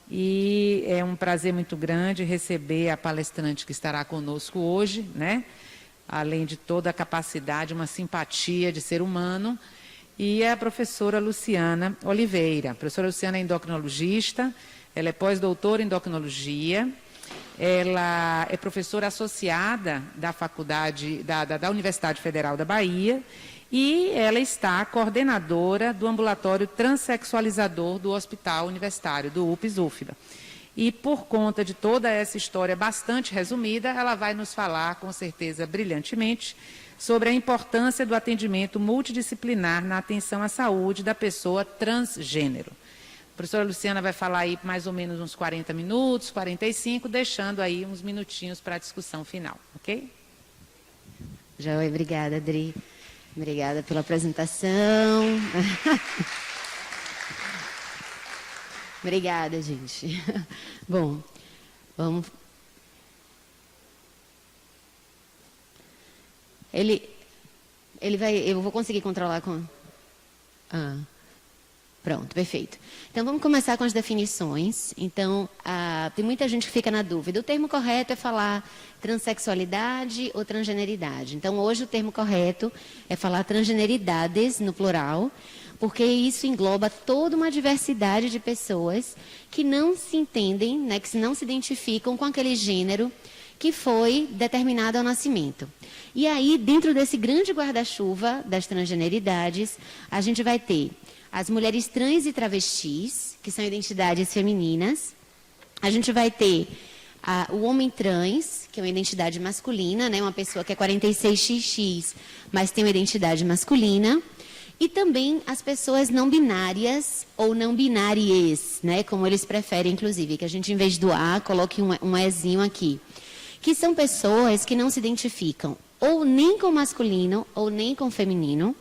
E é um prazer muito grande receber a palestrante que estará conosco hoje, né? Além de toda a capacidade, uma simpatia de ser humano, e é a professora Luciana Oliveira. A professora Luciana é endocrinologista, ela é pós-doutora em endocrinologia, ela é professora associada da faculdade, da Universidade Federal da Bahia, e ela está coordenadora do ambulatório transexualizador do Hospital Universitário, do UPS-UFBA. E por conta de toda essa história bastante resumida, ela vai nos falar, com certeza brilhantemente, sobre a importância do atendimento multidisciplinar na atenção à saúde da pessoa transgênero. A professora Luciana vai falar aí mais ou menos uns 40 minutos, 45, deixando aí uns minutinhos para a discussão final, ok? Joia, obrigada, Adri. Obrigada pela apresentação. Obrigada, gente. Bom, vamos... Eu vou conseguir controlar com... Pronto, perfeito. Então, vamos começar com as definições. Então, tem muita gente que fica na dúvida. O termo correto é falar transexualidade ou transgeneridade. Então, hoje o termo correto é falar transgeneridades, no plural, porque isso engloba toda uma diversidade de pessoas que não se entendem, né, que não se identificam com aquele gênero que foi determinado ao nascimento. E aí, dentro desse grande guarda-chuva das transgeneridades, a gente vai ter as mulheres trans e travestis, que são identidades femininas. A gente vai ter o homem trans, que é uma identidade masculina, né? Uma pessoa que é 46XX, mas tem uma identidade masculina. E também as pessoas não binárias ou não binárias, né? Como eles preferem, inclusive, que a gente, em vez do A, coloque um Ezinho aqui. Que são pessoas que não se identificam ou nem com masculino ou nem com feminino,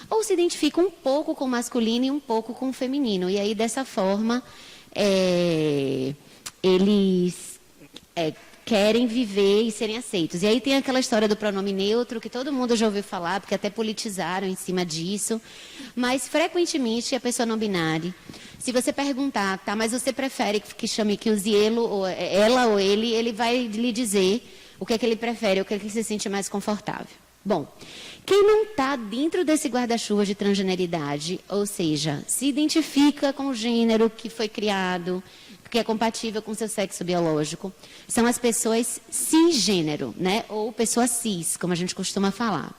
ou se identificam um pouco com o masculino e um pouco com o feminino. E aí, dessa forma, eles querem viver e serem aceitos. E aí tem aquela história do pronome neutro, que todo mundo já ouviu falar, porque até politizaram em cima disso. Mas, frequentemente, a pessoa não binária, se você perguntar, tá, mas você prefere que chame, que use ele, ou ela ou ele vai lhe dizer o que é que ele prefere, o que é que ele se sente mais confortável. Bom, quem não está dentro desse guarda-chuva de transgeneridade, ou seja, se identifica com o gênero que foi criado, que é compatível com seu sexo biológico, são as pessoas cisgênero, né? Ou pessoa cis, como a gente costuma falar.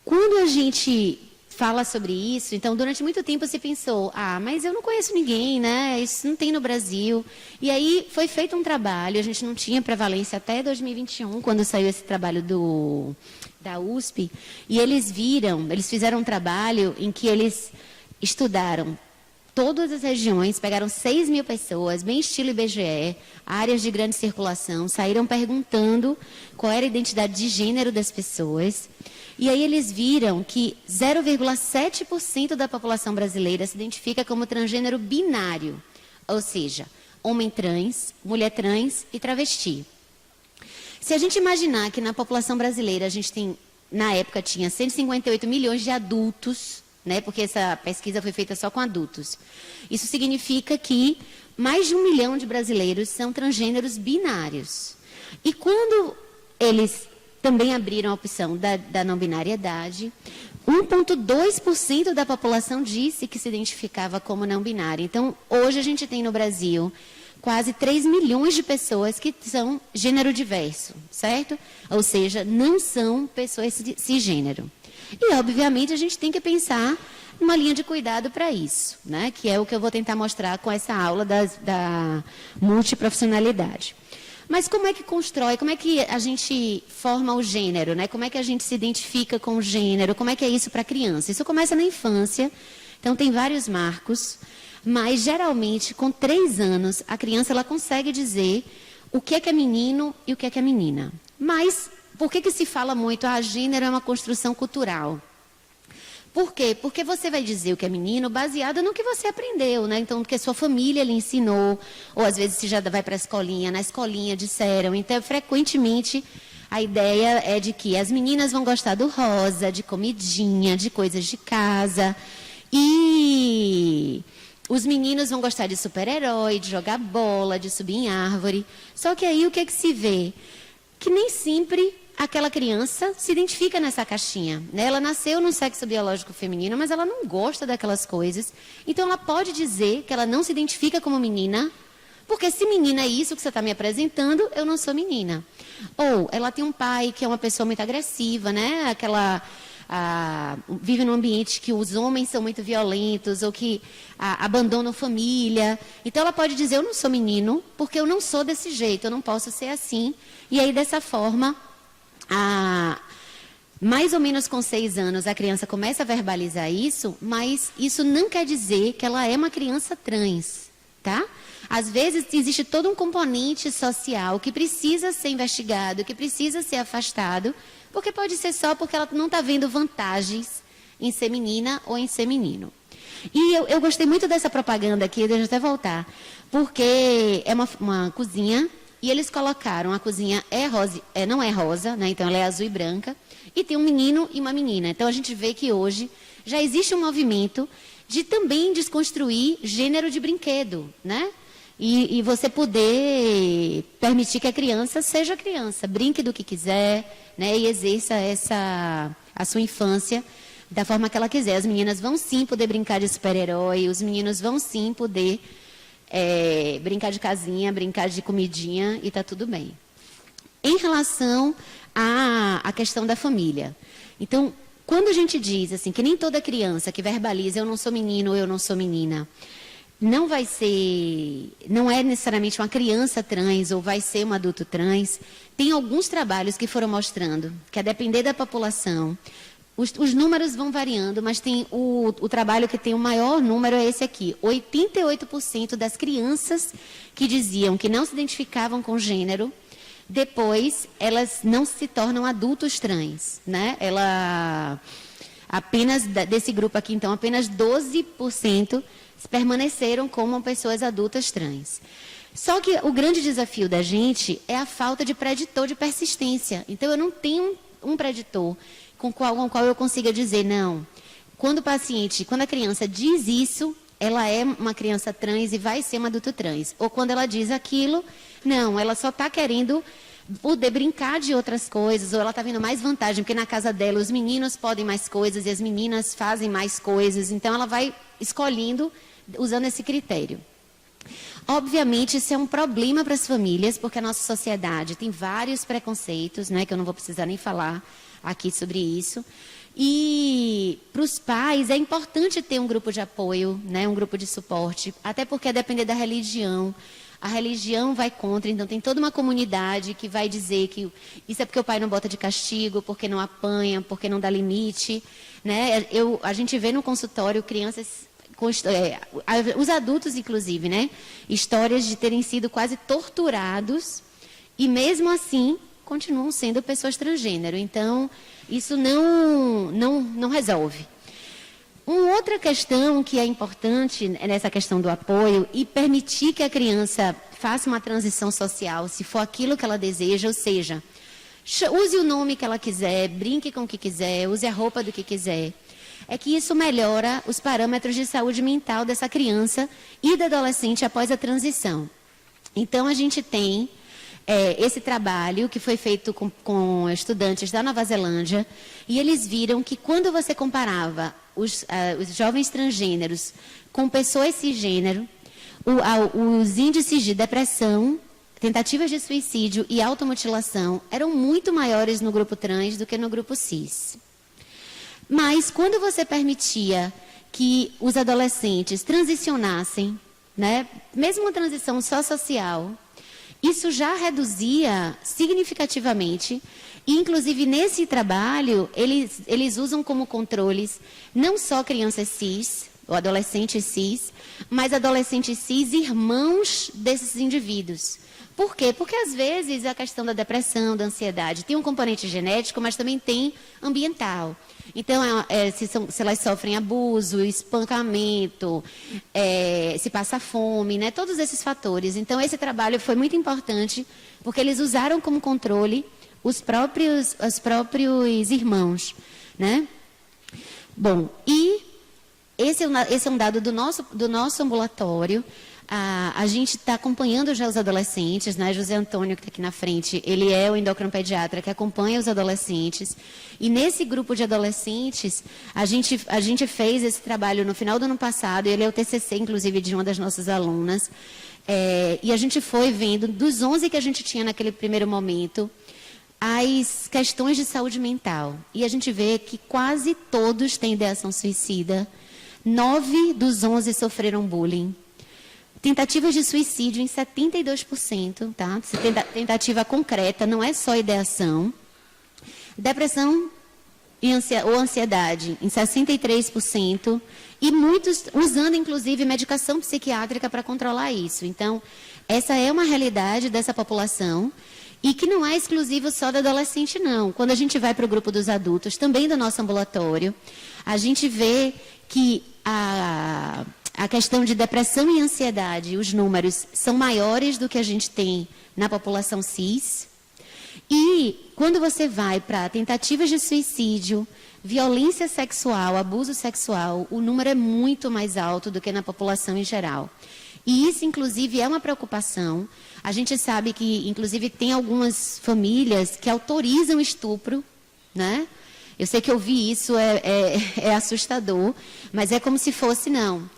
Quando a gente fala sobre isso, então, durante muito tempo se pensou, mas eu não conheço ninguém, né? Isso não tem no Brasil. E aí foi feito um trabalho, a gente não tinha prevalência até 2021, quando saiu esse trabalho da USP, e eles fizeram um trabalho em que eles estudaram todas as regiões, pegaram 6 mil pessoas, bem estilo IBGE, áreas de grande circulação, saíram perguntando qual era a identidade de gênero das pessoas. E aí eles viram que 0,7% da população brasileira se identifica como transgênero binário, ou seja, homem trans, mulher trans e travesti. Se a gente imaginar que na população brasileira a gente tem, na época tinha 158 milhões de adultos, né, porque essa pesquisa foi feita só com adultos. Isso significa que mais de 1 milhão de brasileiros são transgêneros binários. E quando eles também abriram a opção da não binariedade, 1,2% da população disse que se identificava como não binária. Então, hoje a gente tem no Brasil quase 3 milhões de pessoas que são gênero diverso, certo? Ou seja, não são pessoas cisgênero. E, obviamente, a gente tem que pensar numa linha de cuidado para isso, né? Que é o que eu vou tentar mostrar com essa aula da multiprofissionalidade. Mas como é que constrói, como é que a gente forma o gênero, né? Como é que a gente se identifica com o gênero, como é que é isso para a criança? Isso começa na infância, então tem vários marcos, mas geralmente com 3 anos a criança ela consegue dizer o que é menino e o que é menina. Mas por que se fala muito, gênero é uma construção cultural? Por quê? Porque você vai dizer o que é menino baseado no que você aprendeu, né? Então, que sua família lhe ensinou, ou às vezes você já vai para a escolinha, na escolinha disseram. Então, frequentemente, a ideia é de que as meninas vão gostar do rosa, de comidinha, de coisas de casa. E Os meninos vão gostar de super-herói, de jogar bola, de subir em árvore. Só que aí o que se vê? Que nem sempre aquela criança se identifica nessa caixinha, né? Ela nasceu num sexo biológico feminino, mas ela não gosta daquelas coisas. Então, ela pode dizer que ela não se identifica como menina, porque se menina é isso que você está me apresentando, eu não sou menina. Ou ela tem um pai que é uma pessoa muito agressiva, né? Vive num ambiente que os homens são muito violentos, ou que abandonam família. Então, ela pode dizer, eu não sou menino, porque eu não sou desse jeito, eu não posso ser assim. E aí, dessa forma, mais ou menos com 6 anos, a criança começa a verbalizar isso, mas isso não quer dizer que ela é uma criança trans, tá? Às vezes, existe todo um componente social que precisa ser investigado, que precisa ser afastado, porque pode ser só porque ela não está vendo vantagens em ser menina ou em ser menino. E eu gostei muito dessa propaganda aqui, deixa eu até voltar, porque é uma cozinha. E eles colocaram, a cozinha não é rosa, né? Então ela é azul e branca, e tem um menino e uma menina. Então a gente vê que hoje já existe um movimento de também desconstruir gênero de brinquedo, né? E você poder permitir que a criança seja criança, brinque do que quiser, né? E exerça a sua infância da forma que ela quiser. As meninas vão sim poder brincar de super-herói, os meninos vão sim poder brincar de casinha, brincar de comidinha e está tudo bem. Em relação à questão da família. Então, quando a gente diz assim que nem toda criança que verbaliza eu não sou menino ou eu não sou menina, não é necessariamente uma criança trans ou vai ser um adulto trans, tem alguns trabalhos que foram mostrando que a depender da população, os números vão variando, mas tem o trabalho que tem o maior número é esse aqui. 88% das crianças que diziam que não se identificavam com gênero, depois elas não se tornam adultos trans, né? Desse grupo aqui, então, apenas 12% permaneceram como pessoas adultas trans. Só que o grande desafio da gente é a falta de preditor de persistência. Então, eu não tenho um preditor com o qual eu consiga dizer, não, quando a criança diz isso, ela é uma criança trans e vai ser um adulto trans. Ou quando ela diz aquilo, não, ela só está querendo poder brincar de outras coisas, ou ela está vendo mais vantagem, porque na casa dela os meninos podem mais coisas e as meninas fazem mais coisas, então ela vai escolhendo, usando esse critério. Obviamente, isso é um problema para as famílias, porque a nossa sociedade tem vários preconceitos, né, que eu não vou precisar nem falar aqui sobre isso. E para os pais é importante ter um grupo de apoio, né, um grupo de suporte, até porque a depender da religião, a religião vai contra, então tem toda uma comunidade que vai dizer que isso é porque o pai não bota de castigo, porque não apanha, porque não dá limite, né? A gente vê no consultório crianças, os adultos inclusive, né, histórias de terem sido quase torturados e mesmo assim continuam sendo pessoas transgênero. Então, isso não resolve. Uma outra questão que é importante nessa questão do apoio e permitir que a criança faça uma transição social, se for aquilo que ela deseja, ou seja, use o nome que ela quiser, brinque com o que quiser, use a roupa do que quiser, é que isso melhora os parâmetros de saúde mental dessa criança e do adolescente após a transição. Então, a gente tem esse trabalho que foi feito com estudantes da Nova Zelândia, e eles viram que quando você comparava os jovens transgêneros com pessoas cisgênero, os índices de depressão, tentativas de suicídio e automutilação eram muito maiores no grupo trans do que no grupo cis. Mas quando você permitia que os adolescentes transicionassem, né, mesmo uma transição só social, isso já reduzia significativamente, e inclusive nesse trabalho, eles usam como controles não só crianças cis, ou adolescentes cis, mas adolescentes cis irmãos desses indivíduos. Por quê? Porque às vezes a questão da depressão, da ansiedade, tem um componente genético, mas também tem ambiental. Então, se elas sofrem abuso, espancamento, se passa fome, né? Todos esses fatores. Então, esse trabalho foi muito importante, porque eles usaram como controle os próprios irmãos, né? Bom, e esse é um dado do nosso ambulatório. A gente está acompanhando já os adolescentes, né? José Antônio, que está aqui na frente, ele é o endocrinopediatra que acompanha os adolescentes. E nesse grupo de adolescentes, a gente fez esse trabalho no final do ano passado, ele é o TCC, inclusive, de uma das nossas alunas. E a gente foi vendo, dos 11 que a gente tinha naquele primeiro momento, as questões de saúde mental. E a gente vê que quase todos têm ideação suicida. 9 dos 11 sofreram bullying. Tentativas de suicídio em 72%, tá? Tentativa concreta, não é só ideação. Depressão ou ansiedade em 63%. E muitos usando, inclusive, medicação psiquiátrica para controlar isso. Então, essa é uma realidade dessa população e que não é exclusivo só do adolescente, não. Quando a gente vai para o grupo dos adultos, também do nosso ambulatório, a gente vê que a questão de depressão e ansiedade, os números são maiores do que a gente tem na população cis. E quando você vai para tentativas de suicídio, violência sexual, abuso sexual, o número é muito mais alto do que na população em geral. E isso, inclusive, é uma preocupação. A gente sabe que, inclusive, tem algumas famílias que autorizam estupro, né? Eu sei que ouvir isso é assustador, mas é como se fosse, não.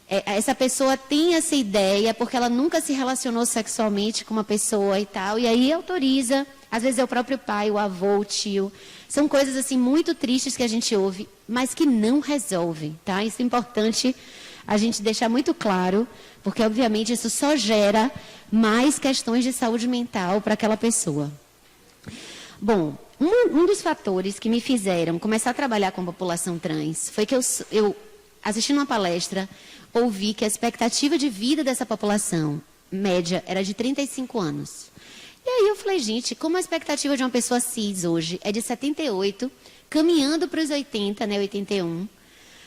Essa pessoa tem essa ideia porque ela nunca se relacionou sexualmente com uma pessoa e tal, e aí autoriza, às vezes é o próprio pai, o avô, o tio. São coisas assim muito tristes que a gente ouve, mas que não resolvem, tá? Isso é importante a gente deixar muito claro, porque obviamente isso só gera mais questões de saúde mental para aquela pessoa. Bom, um dos fatores que me fizeram começar a trabalhar com a população trans foi que eu assistindo uma palestra, ouvi que a expectativa de vida dessa população média era de 35 anos. E aí eu falei, gente, como a expectativa de uma pessoa cis hoje é de 78, caminhando para os 80, né, 81,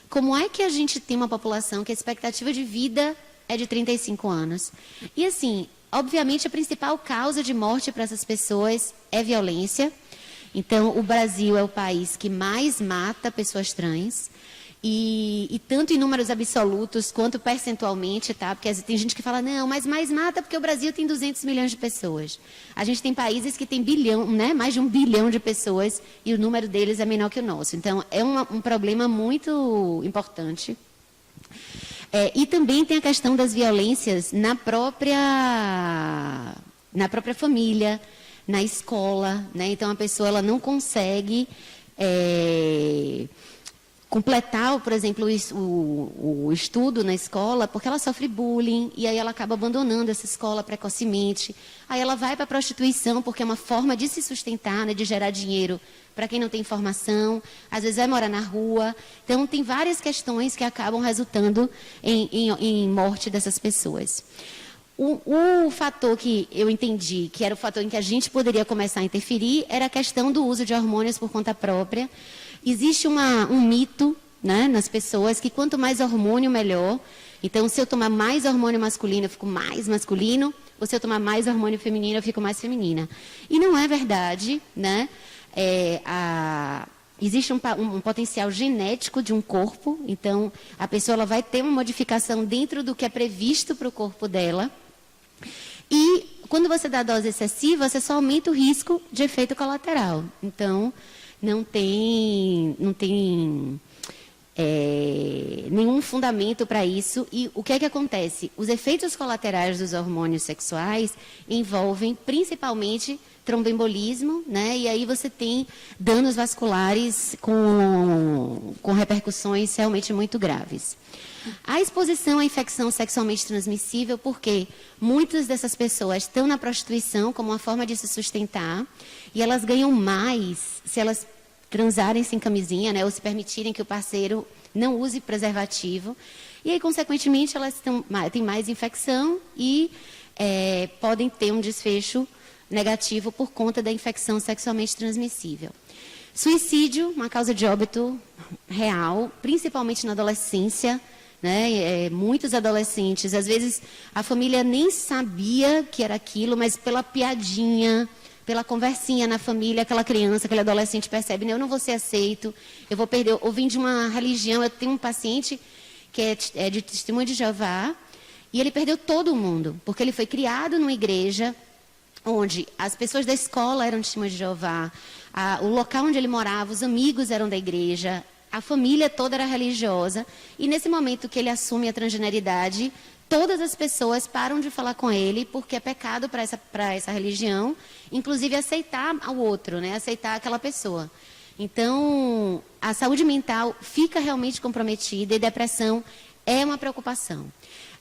como é que a gente tem uma população que a expectativa de vida é de 35 anos? E assim, obviamente a principal causa de morte para essas pessoas é violência. Então, o Brasil é o país que mais mata pessoas trans. E tanto em números absolutos quanto percentualmente, tá? Porque tem gente que fala, não, mas mais mata porque o Brasil tem 200 milhões de pessoas. A gente tem países que tem bilhão, né? Mais de 1 bilhão de pessoas e o número deles é menor que o nosso. Então, é um problema muito importante. E também tem a questão das violências na própria família, na escola, né? Então, a pessoa ela não consegue completar, por exemplo, o estudo na escola, porque ela sofre bullying, e aí ela acaba abandonando essa escola precocemente. Aí ela vai para a prostituição, porque é uma forma de se sustentar, né, de gerar dinheiro para quem não tem formação, às vezes vai morar na rua. Então, tem várias questões que acabam resultando em morte dessas pessoas. O fator que eu entendi, que era o fator em que a gente poderia começar a interferir, era a questão do uso de hormônios por conta própria. Existe um mito, né, nas pessoas que quanto mais hormônio, melhor. Então, se eu tomar mais hormônio masculino, eu fico mais masculino, ou se eu tomar mais hormônio feminino, eu fico mais feminina. E não é verdade, né? Existe um potencial genético de um corpo, então a pessoa ela vai ter uma modificação dentro do que é previsto para o corpo dela. E quando você dá dose excessiva, você só aumenta o risco de efeito colateral. Então, não tem nenhum fundamento para isso. E o que é que acontece? Os efeitos colaterais dos hormônios sexuais envolvem principalmente tromboembolismo, né? E aí você tem danos vasculares com repercussões realmente muito graves. A exposição à infecção sexualmente transmissível, porque muitas dessas pessoas estão na prostituição como uma forma de se sustentar, e elas ganham mais se elas transarem sem camisinha, né, ou se permitirem que o parceiro não use preservativo. E aí, consequentemente, elas têm mais infecção e podem ter um desfecho negativo por conta da infecção sexualmente transmissível. Suicídio, uma causa de óbito real, principalmente na adolescência, né? Muitos adolescentes, às vezes a família nem sabia que era aquilo, mas pela piadinha, pela conversinha na família, aquela criança, aquele adolescente percebe, né, eu não vou ser aceito, eu vou perder, eu vim de uma religião, eu tenho um paciente que é de Testemunho de Jeová, e ele perdeu todo mundo, porque ele foi criado numa igreja onde as pessoas da escola eram Testemunho de Jeová, o local onde ele morava, os amigos eram da igreja, a família toda era religiosa, e nesse momento que ele assume a transgeneridade, todas as pessoas param de falar com ele, porque é pecado para essa religião, inclusive aceitar o outro, né? Aceitar aquela pessoa. Então, a saúde mental fica realmente comprometida e depressão é uma preocupação.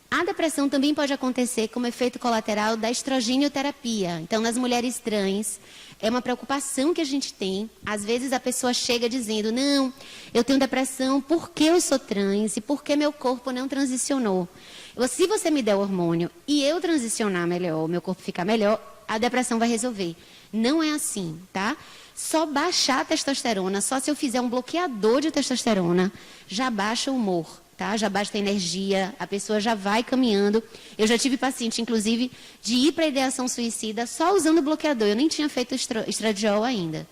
A depressão também pode acontecer como efeito colateral da estrogenioterapia. Então, nas mulheres trans, é uma preocupação que a gente tem. Às vezes a pessoa chega dizendo, não, eu tenho depressão porque eu sou trans e porque meu corpo não transicionou. Se você me der o hormônio e eu transicionar melhor, o meu corpo ficar melhor, a depressão vai resolver. Não é assim, tá? Só baixar a testosterona, só se eu fizer um bloqueador de testosterona, já baixa o humor. Tá? Já baixa a energia, a pessoa já vai caminhando. Eu já tive paciente, inclusive, de ir para a ideação suicida só usando bloqueador. Eu nem tinha feito estradiol ainda.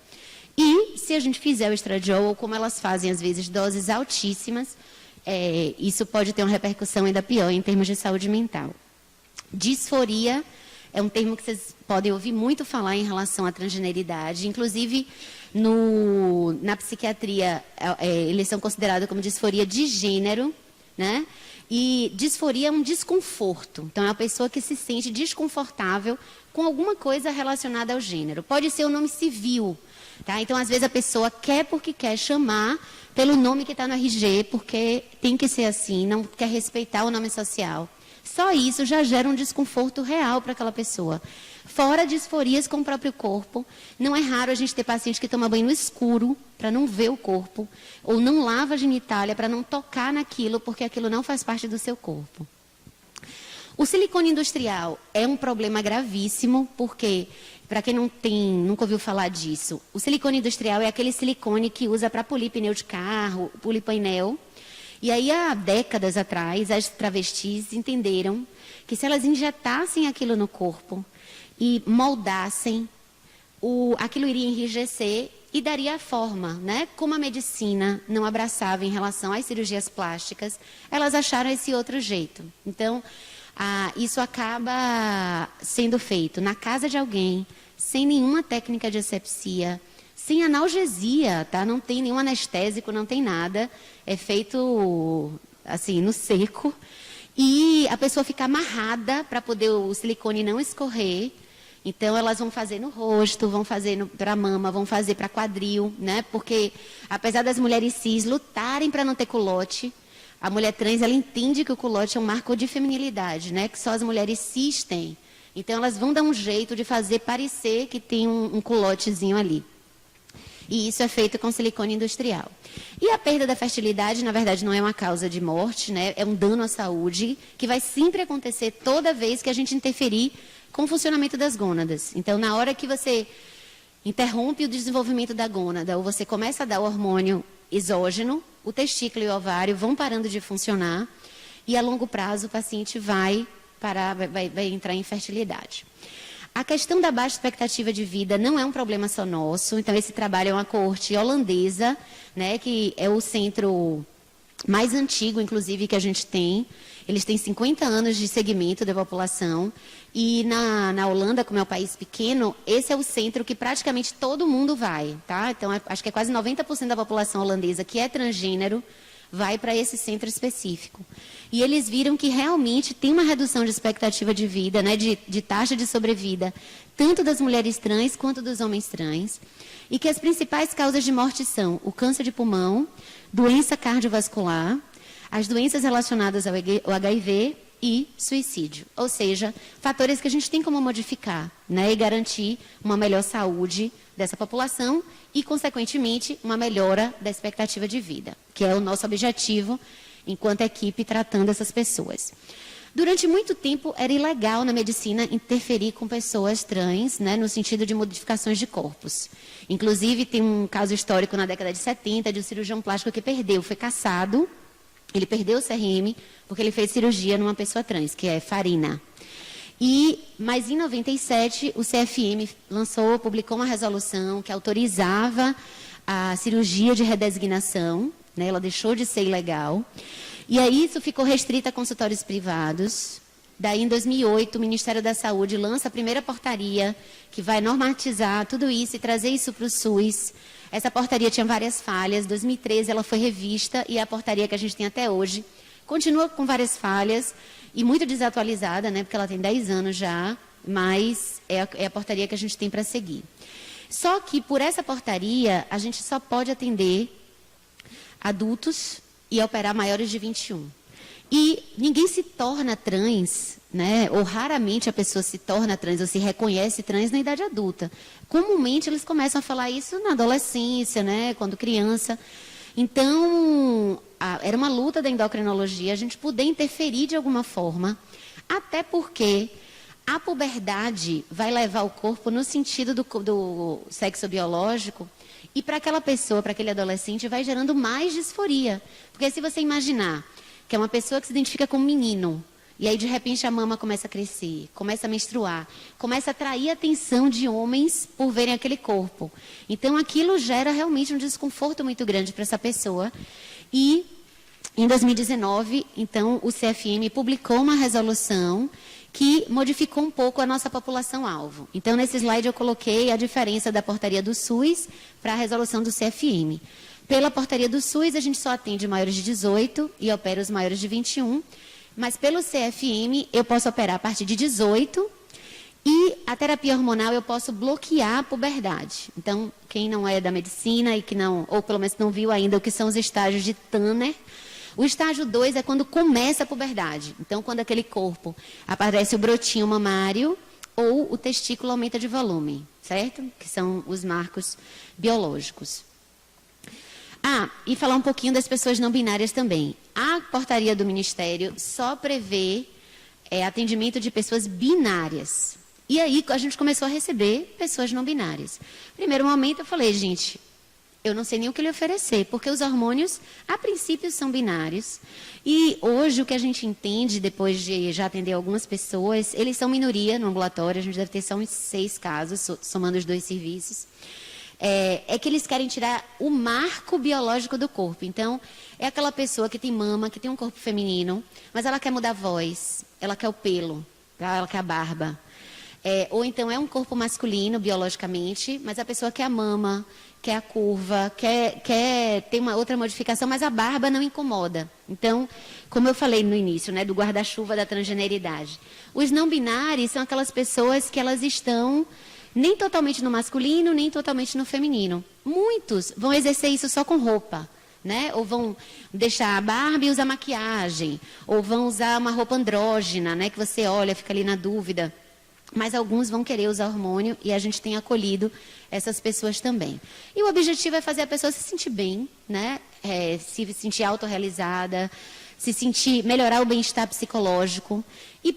E se a gente fizer o estradiol, ou como elas fazem às vezes, doses altíssimas, isso pode ter uma repercussão ainda pior em termos de saúde mental. Disforia é um termo que vocês podem ouvir muito falar em relação à transgeneridade. Inclusive, na psiquiatria, eles são considerados como disforia de gênero, né? E disforia é um desconforto. Então, é uma pessoa que se sente desconfortável com alguma coisa relacionada ao gênero. Pode ser o nome civil, tá? Então, às vezes, a pessoa quer porque quer chamar pelo nome que está no RG, porque tem que ser assim, não quer respeitar o nome social. Só isso já gera um desconforto real para aquela pessoa. Fora disforias com o próprio corpo. Não é raro a gente ter paciente que toma banho no escuro para não ver o corpo, ou não lava a genitália para não tocar naquilo, porque aquilo não faz parte do seu corpo. O silicone industrial é um problema gravíssimo, porque, para quem nunca ouviu falar disso, o silicone industrial é aquele silicone que usa para polir pneu de carro, polir painel. E aí, há décadas atrás, as travestis entenderam que se elas injetassem aquilo no corpo e moldassem, aquilo iria enrijecer e daria a forma, né? Como a medicina não abraçava em relação às cirurgias plásticas, elas acharam esse outro jeito. Então, isso acaba sendo feito na casa de alguém, sem nenhuma técnica de asepsia, sem analgesia, tá? Não tem nenhum anestésico, não tem nada. É feito, assim, no seco. E a pessoa fica amarrada para poder o silicone não escorrer. Então, elas vão fazer no rosto, vão fazer para a mama, vão fazer para quadril, né? Porque, apesar das mulheres cis lutarem para não ter culote, a mulher trans, ela entende que o culote é um marco de feminilidade, né? Que só as mulheres cis têm. Então, elas vão dar um jeito de fazer parecer que tem um culotezinho ali. E isso é feito com silicone industrial. E a perda da fertilidade, na verdade, não é uma causa de morte, né? É um dano à saúde que vai sempre acontecer toda vez que a gente interferir com o funcionamento das gônadas. Então, na hora que você interrompe o desenvolvimento da gônada, ou você começa a dar o hormônio exógeno, o testículo e o ovário vão parando de funcionar, e a longo prazo o paciente vai entrar em infertilidade. A questão da baixa expectativa de vida não é um problema só nosso. Então, esse trabalho é uma coorte holandesa, né, que é o centro mais antigo, inclusive, que a gente tem. Eles têm 50 anos de segmento da população. E na Holanda, como é um país pequeno, esse é o centro que praticamente todo mundo vai, tá? Então, acho que é quase 90% da população holandesa que é transgênero vai para esse centro específico. E eles viram que realmente tem uma redução de expectativa de vida, né, de taxa de sobrevida, tanto das mulheres trans quanto dos homens trans, e que as principais causas de morte são o câncer de pulmão, doença cardiovascular, as doenças relacionadas ao HIV e suicídio. Ou seja, fatores que a gente tem como modificar, né, e garantir uma melhor saúde dessa população e, consequentemente, uma melhora da expectativa de vida, que é o nosso objetivo enquanto equipe tratando essas pessoas. Durante muito tempo, era ilegal na medicina interferir com pessoas trans, né, no sentido de modificações de corpos. Inclusive, tem um caso histórico na década de 70 de um cirurgião plástico que foi cassado, ele perdeu o CRM porque ele fez cirurgia numa pessoa trans, que é Farina. Mas em 97, o CFM publicou uma resolução que autorizava a cirurgia de redesignação, né, ela deixou de ser ilegal. E aí isso ficou restrito a consultórios privados. Daí, em 2008, o Ministério da Saúde lança a primeira portaria que vai normatizar tudo isso e trazer isso para o SUS. Essa portaria tinha várias falhas. Em 2013, ela foi revista e é a portaria que a gente tem até hoje continua com várias falhas e muito desatualizada, né, porque ela tem 10 anos já, mas é a portaria que a gente tem para seguir. Só que, por essa portaria, a gente só pode atender adultos e operar maiores de 21. E ninguém se torna trans, né? Ou raramente a pessoa se torna trans ou se reconhece trans na idade adulta. Comumente eles começam a falar isso na adolescência, né? Quando criança. Então, era uma luta da endocrinologia a gente poder interferir de alguma forma, até porque a puberdade vai levar o corpo no sentido do sexo biológico e para aquela pessoa, para aquele adolescente, vai gerando mais disforia. Porque se você imaginar que é uma pessoa que se identifica como menino, e aí de repente a mama começa a crescer, começa a menstruar, começa a atrair a atenção de homens por verem aquele corpo. Então aquilo gera realmente um desconforto muito grande para essa pessoa. E em 2019, então, o CFM publicou uma resolução que modificou um pouco a nossa população-alvo. Então, nesse slide eu coloquei a diferença da portaria do SUS para a resolução do CFM. Pela portaria do SUS, a gente só atende maiores de 18 e opera os maiores de 21, mas pelo CFM eu posso operar a partir de 18 e a terapia hormonal eu posso bloquear a puberdade. Então, quem não é da medicina e que não, ou pelo menos não viu ainda o que são os estágios de Tanner, o estágio 2 é quando começa a puberdade. Então, quando aquele corpo aparece o brotinho mamário ou o testículo aumenta de volume, certo? Que são os marcos biológicos. E falar um pouquinho das pessoas não binárias também. A portaria do Ministério só prevê atendimento de pessoas binárias. E aí a gente começou a receber pessoas não binárias. Primeiro momento eu falei, gente, eu não sei nem o que lhe oferecer, porque os hormônios, a princípio, são binários. E hoje o que a gente entende, depois de já atender algumas pessoas, eles são minoria no ambulatório, a gente deve ter só uns 6 casos, somando os 2 serviços. É que eles querem tirar o marco biológico do corpo. Então, é aquela pessoa que tem mama, que tem um corpo feminino, mas ela quer mudar a voz, ela quer o pelo, ela quer a barba. Ou então é um corpo masculino, biologicamente, mas a pessoa quer a mama, quer a curva, quer ter uma outra modificação, mas a barba não incomoda. Então, como eu falei no início, né, do guarda-chuva da transgeneridade. Os não binários são aquelas pessoas que elas estão nem totalmente no masculino, nem totalmente no feminino. Muitos vão exercer isso só com roupa, né? Ou vão deixar a barba e usar maquiagem, ou vão usar uma roupa andrógena, né, que você olha, fica ali na dúvida. Mas alguns vão querer usar hormônio e a gente tem acolhido essas pessoas também. E o objetivo é fazer a pessoa se sentir bem, né? Se sentir autorrealizada, se sentir, melhorar o bem-estar psicológico. E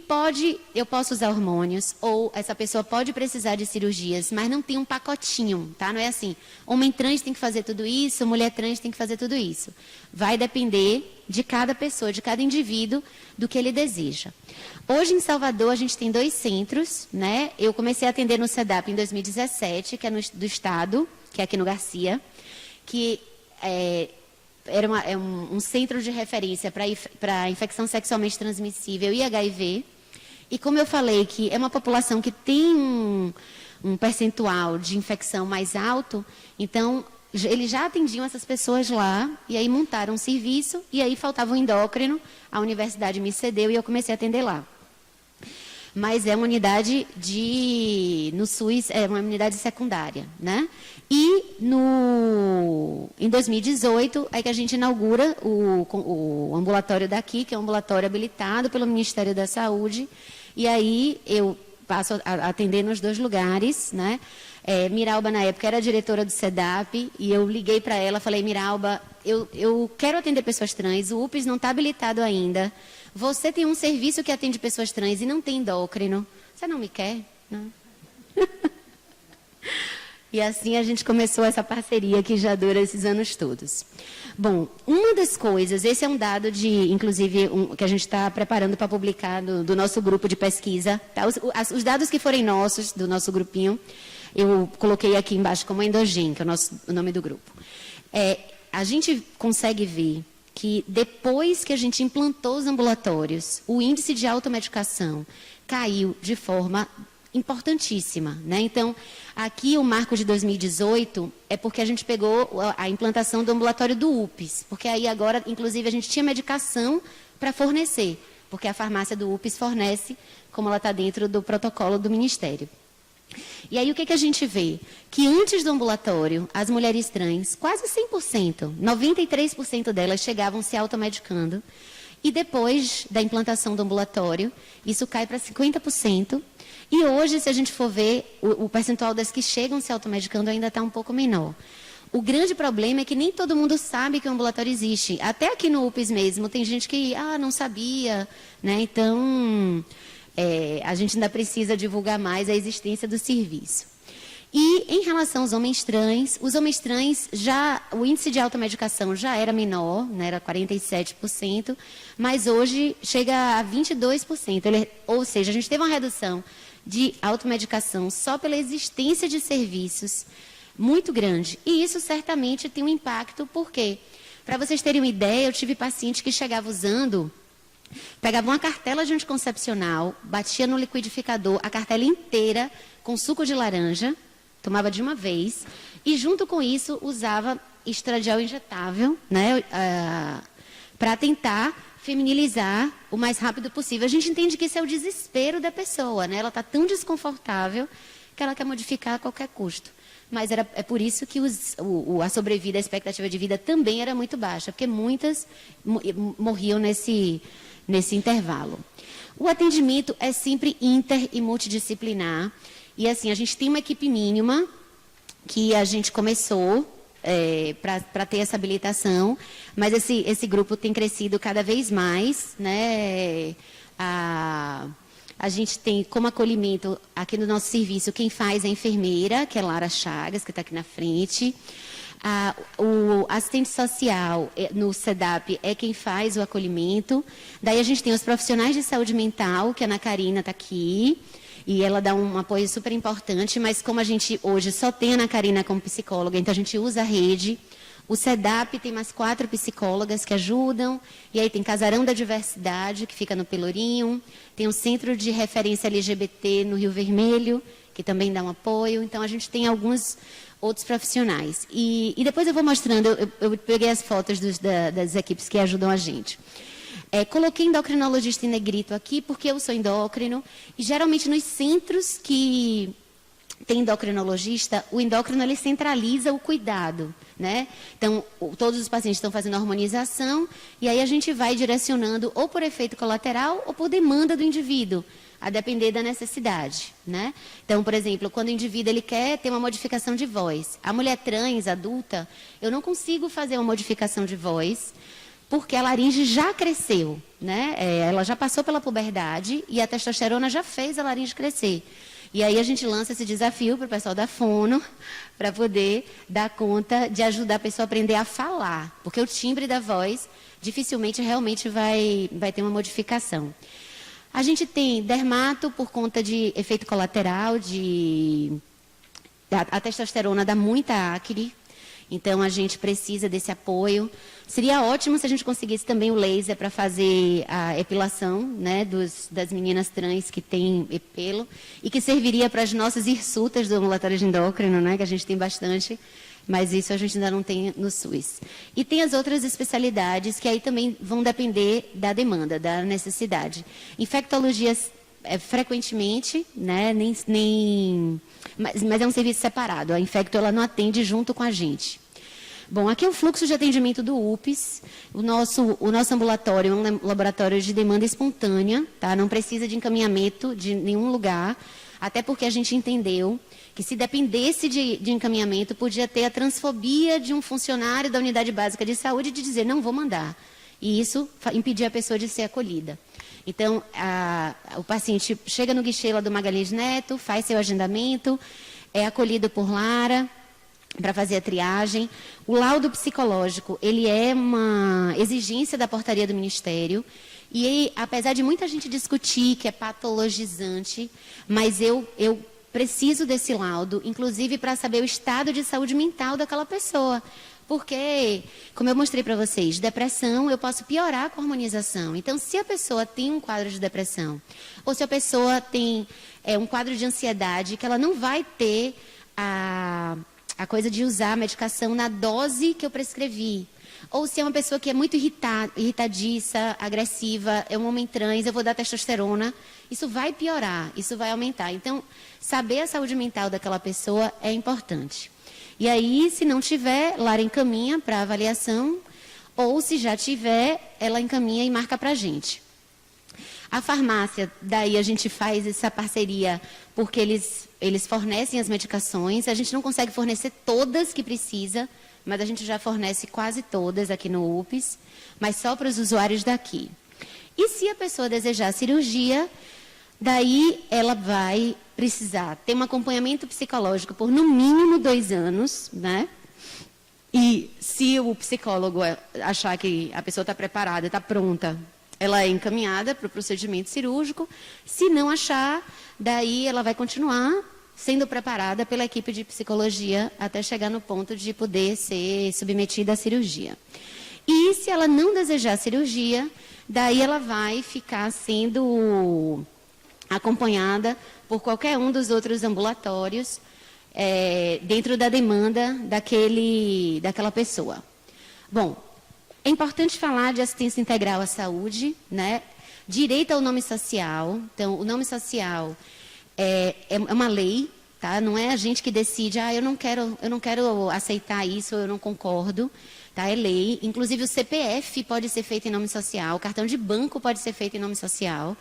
eu posso usar hormônios, ou essa pessoa pode precisar de cirurgias, mas não tem um pacotinho, tá? Não é assim, homem trans tem que fazer tudo isso, mulher trans tem que fazer tudo isso. Vai depender de cada pessoa, de cada indivíduo, do que ele deseja. Hoje em Salvador a gente tem 2 centros, né? Eu comecei a atender no CEDAP em 2017, que é do estado, que é aqui no Garcia, que era um centro de referência para infecção sexualmente transmissível e HIV. E como eu falei, que é uma população que tem um percentual de infecção mais alto, então eles já atendiam essas pessoas lá, e aí montaram um serviço, e aí faltava um endócrino, a universidade me cedeu e eu comecei a atender lá. Mas é uma unidade no SUS, é uma unidade secundária, né? E em 2018 é que a gente inaugura o ambulatório daqui, que é um ambulatório habilitado pelo Ministério da Saúde, e aí eu passo a atender nos 2 lugares, né? Miralba, na época, era diretora do CEDAP, e eu liguei para ela, falei, Miralba, eu quero atender pessoas trans, o UPS não está habilitado ainda, você tem um serviço que atende pessoas trans e não tem endócrino, você não me quer? Não. E assim a gente começou essa parceria que já dura esses anos todos. Bom, uma das coisas, esse é um dado inclusive, que a gente está preparando para publicar do nosso grupo de pesquisa, tá? Os dados que forem nossos, do nosso grupinho, eu coloquei aqui embaixo como Endogen, que é o nome do grupo. A gente consegue ver que depois que a gente implantou os ambulatórios, o índice de automedicação caiu de forma importantíssima, né? Então, aqui o marco de 2018 é porque a gente pegou a implantação do ambulatório do UPS, porque aí agora, inclusive, a gente tinha medicação para fornecer, porque a farmácia do UPS fornece, como ela está dentro do protocolo do Ministério. E aí o que a gente vê? Que antes do ambulatório, as mulheres trans, quase 100%, 93% delas chegavam se automedicando, e depois da implantação do ambulatório, isso cai para 50%. E hoje, se a gente for ver, o percentual das que chegam se automedicando ainda está um pouco menor. O grande problema é que nem todo mundo sabe que o ambulatório existe. Até aqui no UPS mesmo, tem gente que não sabia, né? Então, a gente ainda precisa divulgar mais a existência do serviço. E em relação aos homens trans, os homens trans, o índice de automedicação já era menor, né, era 47%, mas hoje chega a 22%. Ou seja, a gente teve uma redução de automedicação só pela existência de serviços muito grande. E isso certamente tem um impacto, porque, para vocês terem uma ideia, eu tive paciente que chegava pegava uma cartela de anticoncepcional, batia no liquidificador, a cartela inteira com suco de laranja, tomava de uma vez, e junto com isso usava estradiol injetável, né, para tentar feminilizar o mais rápido possível. A gente entende que isso é o desespero da pessoa, né? Ela está tão desconfortável que ela quer modificar a qualquer custo. Mas é por isso que a sobrevida, a expectativa de vida também era muito baixa, porque muitas morriam nesse intervalo. O atendimento é sempre inter e multidisciplinar. E assim, a gente tem uma equipe mínima que a gente começou para ter essa habilitação, mas esse grupo tem crescido cada vez mais, né? A gente tem como acolhimento aqui no nosso serviço, quem faz é a enfermeira, que é Lara Chagas, que está aqui na frente. O assistente social no SEDAP é quem faz o acolhimento. Daí a gente tem os profissionais de saúde mental, que a Ana Karina está aqui, e ela dá um apoio super importante, mas como a gente hoje só tem a Ana Karina como psicóloga, então a gente usa a rede. O SEDAP tem mais 4 psicólogas que ajudam, e aí tem Casarão da Diversidade, que fica no Pelourinho, tem o Centro de Referência LGBT no Rio Vermelho, que também dá um apoio, então a gente tem alguns outros profissionais. E depois eu vou mostrando, eu peguei as fotos das equipes que ajudam a gente. Coloquei endocrinologista em negrito aqui, porque eu sou endócrino, e geralmente nos centros que tem endocrinologista, o endócrino ele centraliza o cuidado, né? Então, todos os pacientes estão fazendo a hormonização, e aí a gente vai direcionando ou por efeito colateral ou por demanda do indivíduo, a depender da necessidade, né? Então, por exemplo, quando o indivíduo ele quer ter uma modificação de voz, a mulher trans, adulta, eu não consigo fazer uma modificação de voz, porque a laringe já cresceu, né? Ela já passou pela puberdade e a testosterona já fez a laringe crescer. E aí a gente lança esse desafio para o pessoal da Fono, para poder dar conta de ajudar a pessoa a aprender a falar, porque o timbre da voz dificilmente realmente vai ter uma modificação. A gente tem dermato por conta de efeito colateral, a testosterona dá muita acne, então a gente precisa desse apoio. Seria ótimo se a gente conseguisse também o laser para fazer a epilação, né, das meninas trans que têm pelo, e que serviria para as nossas hirsutas do ambulatório de endócrino, né, que a gente tem bastante, mas isso a gente ainda não tem no SUS. E tem as outras especialidades que aí também vão depender da demanda, da necessidade. Infectologias, frequentemente, né, mas é um serviço separado. A Infecto ela não atende junto com a gente. Bom, aqui é o fluxo de atendimento do UPS. O nosso ambulatório é um laboratório de demanda espontânea, tá? Não precisa de encaminhamento de nenhum lugar, até porque a gente entendeu que se dependesse de encaminhamento, podia ter a transfobia de um funcionário da unidade básica de saúde de dizer, não vou mandar. E isso impedia a pessoa de ser acolhida. Então, o paciente chega no guichê lá do Magalhães Neto, faz seu agendamento, é acolhido por Lara para fazer a triagem. O laudo psicológico, ele é uma exigência da portaria do Ministério. E apesar de muita gente discutir que é patologizante, mas eu preciso desse laudo, inclusive para saber o estado de saúde mental daquela pessoa. Porque, como eu mostrei para vocês, depressão eu posso piorar com a hormonização. Então, se a pessoa tem um quadro de depressão, ou se a pessoa tem um quadro de ansiedade, que ela não vai ter a coisa de usar a medicação na dose que eu prescrevi. Ou se é uma pessoa que é muito irritadiça, agressiva, é um homem trans, eu vou dar testosterona, isso vai piorar, isso vai aumentar. Então, saber a saúde mental daquela pessoa é importante. E aí, se não tiver, Lara encaminha para avaliação, ou se já tiver, ela encaminha e marca para a gente. A farmácia, daí a gente faz essa parceria porque eles fornecem as medicações, a gente não consegue fornecer todas que precisa, mas a gente já fornece quase todas aqui no UPS, mas só para os usuários daqui. E se a pessoa desejar cirurgia, daí ela vai precisar ter um acompanhamento psicológico por no mínimo 2 anos, né? E se o psicólogo achar que a pessoa está preparada, está pronta, ela é encaminhada para o procedimento cirúrgico. Se não achar, daí ela vai continuar sendo preparada pela equipe de psicologia até chegar no ponto de poder ser submetida à cirurgia. E se ela não desejar cirurgia, daí ela vai ficar sendo acompanhada por qualquer um dos outros ambulatórios dentro da demanda daquela pessoa. Bom, é importante falar de assistência integral à saúde, né? Direito ao nome social. Então, o nome social é uma lei, tá? Não é a gente que decide, eu não quero aceitar isso, eu não concordo, tá? É lei. Inclusive, o CPF pode ser feito em nome social, o cartão de banco pode ser feito em nome social.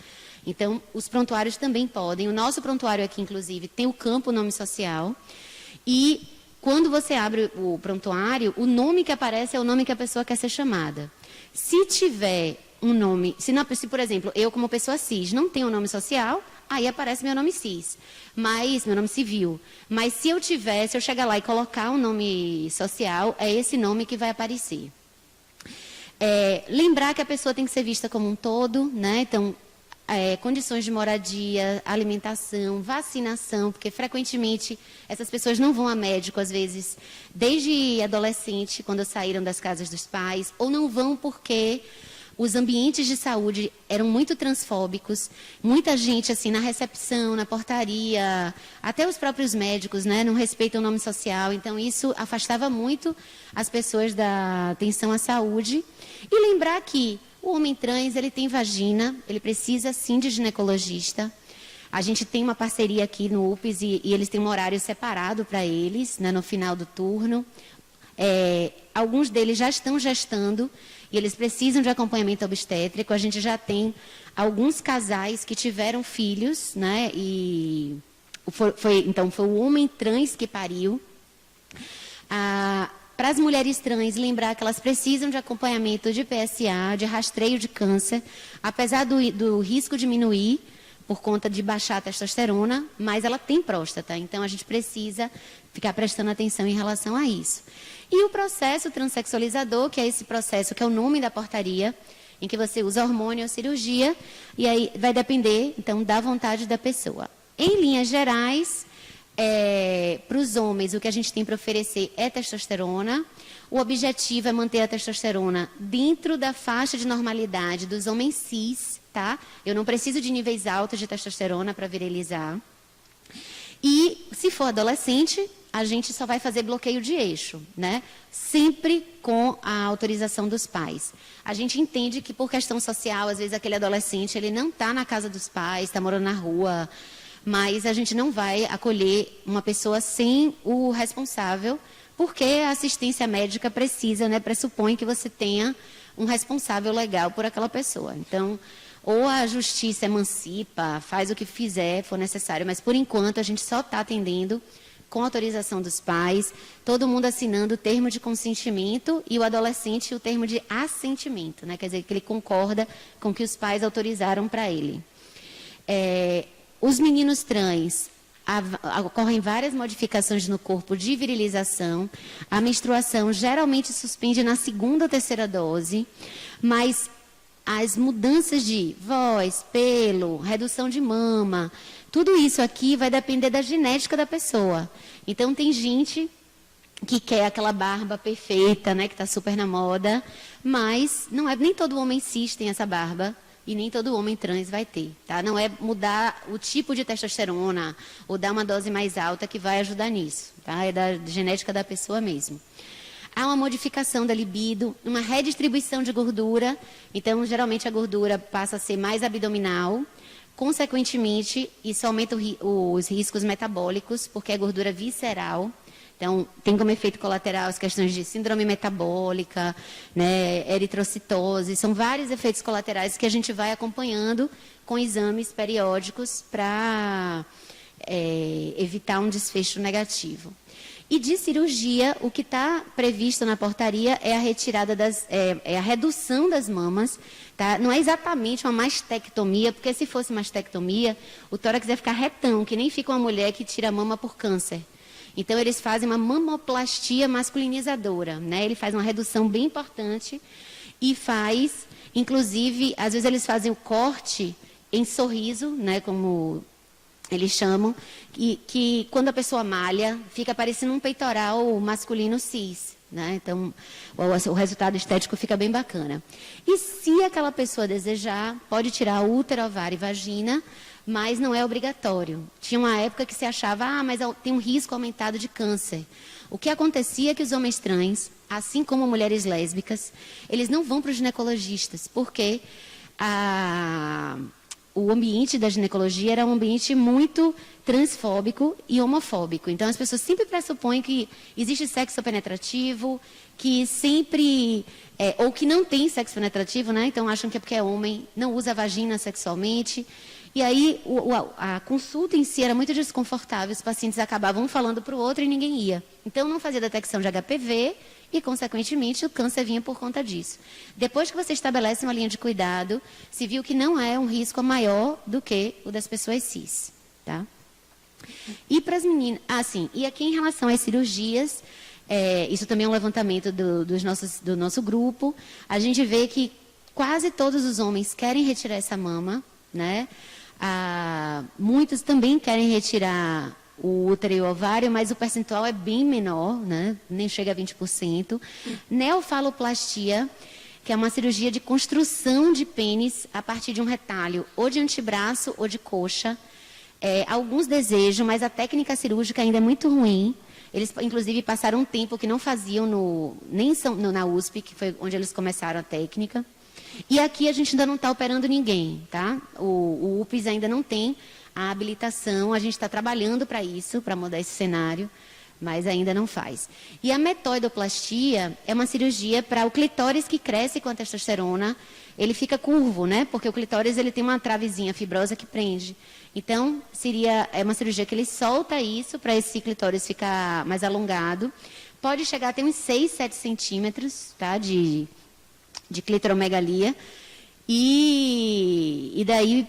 Então, os prontuários também podem. O nosso prontuário aqui, inclusive, tem o campo nome social. E quando você abre o prontuário, o nome que aparece é o nome que a pessoa quer ser chamada. Se tiver um nome, se por exemplo, eu como pessoa cis não tenho um nome social, aí aparece meu nome cis, mas meu nome civil. Mas se eu chegar lá e colocar um nome social, é esse nome que vai aparecer. Lembrar que a pessoa tem que ser vista como um todo, né? Então, condições de moradia, alimentação, vacinação, porque frequentemente essas pessoas não vão a médico, às vezes, desde adolescente, quando saíram das casas dos pais, ou não vão porque os ambientes de saúde eram muito transfóbicos, muita gente assim na recepção, na portaria, até os próprios médicos, né, não respeitam o nome social, então isso afastava muito as pessoas da atenção à saúde. E lembrar que o homem trans, ele tem vagina, ele precisa sim de ginecologista. A gente tem uma parceria aqui no UPS e eles têm um horário separado para eles, né, no final do turno. Alguns deles já estão gestando e eles precisam de acompanhamento obstétrico. A gente já tem alguns casais que tiveram filhos, né, e então foi o homem trans que pariu. Para as mulheres trans, lembrar que elas precisam de acompanhamento de PSA, de rastreio de câncer, apesar do risco diminuir por conta de baixar a testosterona, mas ela tem próstata, então a gente precisa ficar prestando atenção em relação a isso. E o processo transexualizador, que é esse processo que é o nome da portaria, em que você usa hormônio ou cirurgia, e aí vai depender, então, da vontade da pessoa. Em linhas gerais, para os homens, o que a gente tem para oferecer é testosterona. O objetivo é manter a testosterona dentro da faixa de normalidade dos homens cis, tá? Eu não preciso de níveis altos de testosterona para virilizar. E, se for adolescente, a gente só vai fazer bloqueio de eixo, né? Sempre com a autorização dos pais. A gente entende que, por questão social, às vezes aquele adolescente ele não está na casa dos pais, está morando na rua, mas a gente não vai acolher uma pessoa sem o responsável, porque a assistência médica precisa, né, pressupõe que você tenha um responsável legal por aquela pessoa. Então, ou a justiça emancipa, faz o que for necessário, mas por enquanto a gente só está atendendo com autorização dos pais, todo mundo assinando o termo de consentimento e o adolescente o termo de assentimento, né, quer dizer que ele concorda com o que os pais autorizaram para ele. Os meninos trans, ocorrem várias modificações no corpo de virilização. A menstruação geralmente suspende na 2ª ou 3ª dose, mas as mudanças de voz, pelo, redução de mama, tudo isso aqui vai depender da genética da pessoa. Então, tem gente que quer aquela barba perfeita, né, que está super na moda, mas não é, nem todo homem cis tem essa barba e nem todo homem trans vai ter, tá? Não é mudar o tipo de testosterona ou dar uma dose mais alta que vai ajudar nisso, tá? É da genética da pessoa mesmo. Há uma modificação da libido, uma redistribuição de gordura, então geralmente a gordura passa a ser mais abdominal, consequentemente isso aumenta os riscos metabólicos, porque é gordura visceral. Então, tem como efeito colateral as questões de síndrome metabólica, né, eritrocitose, são vários efeitos colaterais que a gente vai acompanhando com exames periódicos para evitar um desfecho negativo. E de cirurgia, o que está previsto na portaria é a retirada a redução das mamas, tá? Não é exatamente uma mastectomia, porque se fosse mastectomia, o tórax ia ficar retão, que nem fica uma mulher que tira a mama por câncer. Então, eles fazem uma mamoplastia masculinizadora, né? Ele faz uma redução bem importante e faz, inclusive, às vezes eles fazem o corte em sorriso, né? Como eles chamam, que quando a pessoa malha, fica parecendo um peitoral masculino cis, né? Então, o resultado estético fica bem bacana. E se aquela pessoa desejar, pode tirar útero, ovário e vagina, mas não é obrigatório. Tinha uma época que se achava, mas tem um risco aumentado de câncer. O que acontecia é que os homens trans, assim como mulheres lésbicas, eles não vão para os ginecologistas, porque o ambiente da ginecologia era um ambiente muito transfóbico e homofóbico. Então, as pessoas sempre pressupõem que existe sexo penetrativo, que sempre... ou que não tem sexo penetrativo, né? Então, acham que é porque é homem, não usa a vagina sexualmente. E aí, a consulta em si era muito desconfortável, os pacientes acabavam um falando para o outro e ninguém ia. Então, não fazia detecção de HPV e, consequentemente, o câncer vinha por conta disso. Depois que você estabelece uma linha de cuidado, se viu que não é um risco maior do que o das pessoas cis, tá? E para as meninas... e aqui em relação às cirurgias, isso também é um levantamento do nosso grupo, a gente vê que quase todos os homens querem retirar essa mama, né? Muitos também querem retirar o útero e o ovário, mas o percentual é bem menor, né? Nem chega a 20%. Neofaloplastia, que é uma cirurgia de construção de pênis a partir de um retalho, ou de antebraço ou de coxa. Alguns desejam, mas a técnica cirúrgica ainda é muito ruim. Eles, inclusive, passaram um tempo que não faziam na USP, que foi onde eles começaram a técnica. E aqui a gente ainda não está operando ninguém, tá? O UPS ainda não tem a habilitação, a gente está trabalhando para isso, para mudar esse cenário, mas ainda não faz. E a metoidoplastia é uma cirurgia para o clitóris que cresce com a testosterona, ele fica curvo, né? Porque o clitóris ele tem uma travezinha fibrosa que prende. Então, é uma cirurgia que ele solta isso para esse clitóris ficar mais alongado. Pode chegar até uns 6, 7 centímetros, tá? De clitoromegalia, e daí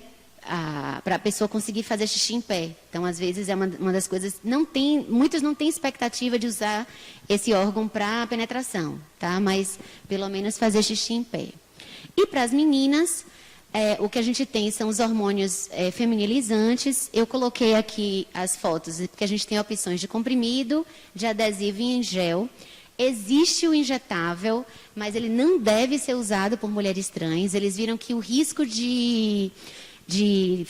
para a pessoa conseguir fazer xixi em pé. Então, às vezes, é uma das coisas... muitos não têm expectativa de usar esse órgão para penetração, tá? Mas, pelo menos, fazer xixi em pé. E para as meninas, o que a gente tem são os hormônios feminilizantes. Eu coloquei aqui as fotos, porque a gente tem opções de comprimido, de adesivo e em gel. Existe o injetável, mas ele não deve ser usado por mulheres trans. Eles viram que o risco de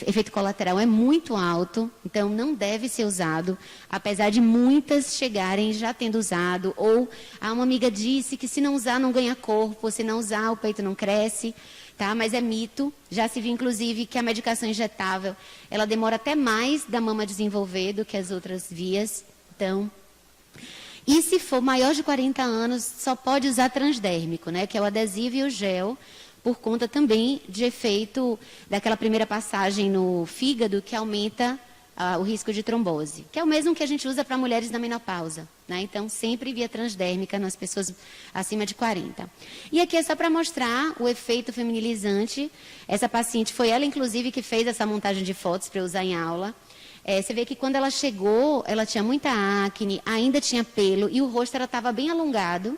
efeito colateral é muito alto, então não deve ser usado, apesar de muitas chegarem já tendo usado, ou uma amiga disse que se não usar não ganha corpo, se não usar o peito não cresce, tá? Mas é mito. Já se viu, inclusive, que a medicação injetável, ela demora até mais da mama desenvolver do que as outras vias, então... E se for maior de 40 anos, só pode usar transdérmico, né? Que é o adesivo e o gel, por conta também de efeito daquela primeira passagem no fígado que aumenta o risco de trombose, que é o mesmo que a gente usa para mulheres na menopausa, né? Então, sempre via transdérmica nas pessoas acima de 40. E aqui é só para mostrar o efeito feminilizante. Essa paciente, foi ela, inclusive, que fez essa montagem de fotos para eu usar em aula. Você vê que quando ela chegou, ela tinha muita acne, ainda tinha pelo, e o rosto estava bem alongado.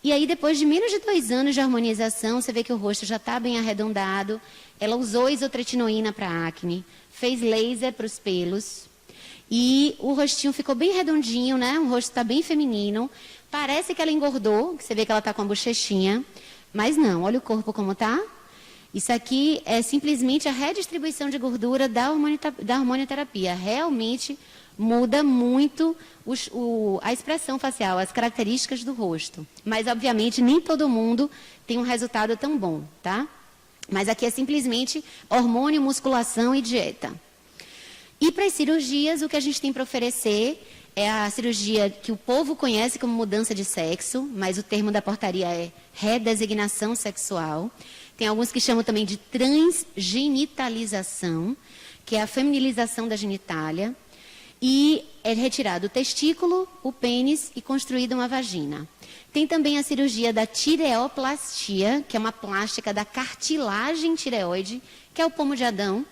E aí, depois de menos de 2 anos de harmonização, você vê que o rosto já está bem arredondado. Ela usou isotretinoína para acne, fez laser para os pelos. E o rostinho ficou bem redondinho, né? O rosto está bem feminino. Parece que ela engordou, que você vê que ela está com a bochechinha. Mas não, olha o corpo como está. Isso aqui é simplesmente a redistribuição de gordura da hormonioterapia. Realmente muda muito a expressão facial, as características do rosto. Mas, obviamente, nem todo mundo tem um resultado tão bom, tá? Mas aqui é simplesmente hormônio, musculação e dieta. E para as cirurgias, o que a gente tem para oferecer é a cirurgia que o povo conhece como mudança de sexo, mas o termo da portaria é redesignação sexual. Tem alguns que chamam também de transgenitalização, que é a feminilização da genitália. E é retirado o testículo, o pênis e construída uma vagina. Tem também a cirurgia da tireoplastia, que é uma plástica da cartilagem tireoide, que é o pomo de Adão,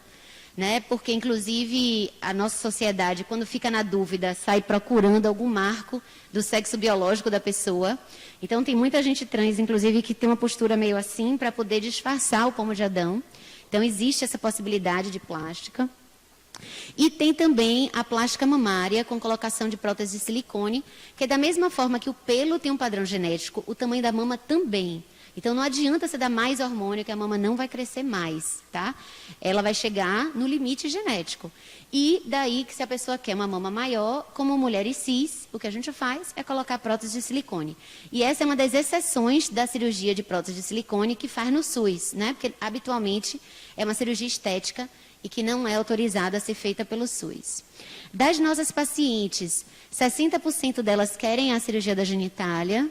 né? Porque, inclusive, a nossa sociedade, quando fica na dúvida, sai procurando algum marco do sexo biológico da pessoa. Então, tem muita gente trans, inclusive, que tem uma postura meio assim para poder disfarçar o pomo de Adão. Então, existe essa possibilidade de plástica. E tem também a plástica mamária, com colocação de prótese de silicone, que é da mesma forma que o pelo tem um padrão genético, o tamanho da mama também. Então, não adianta você dar mais hormônio, que a mama não vai crescer mais, tá? Ela vai chegar no limite genético. E daí que se a pessoa quer uma mama maior, como mulheres cis, o que a gente faz é colocar prótese de silicone. E essa é uma das exceções da cirurgia de prótese de silicone que faz no SUS, né? Porque habitualmente é uma cirurgia estética e que não é autorizada a ser feita pelo SUS. Das nossas pacientes, 60% delas querem a cirurgia da genitália,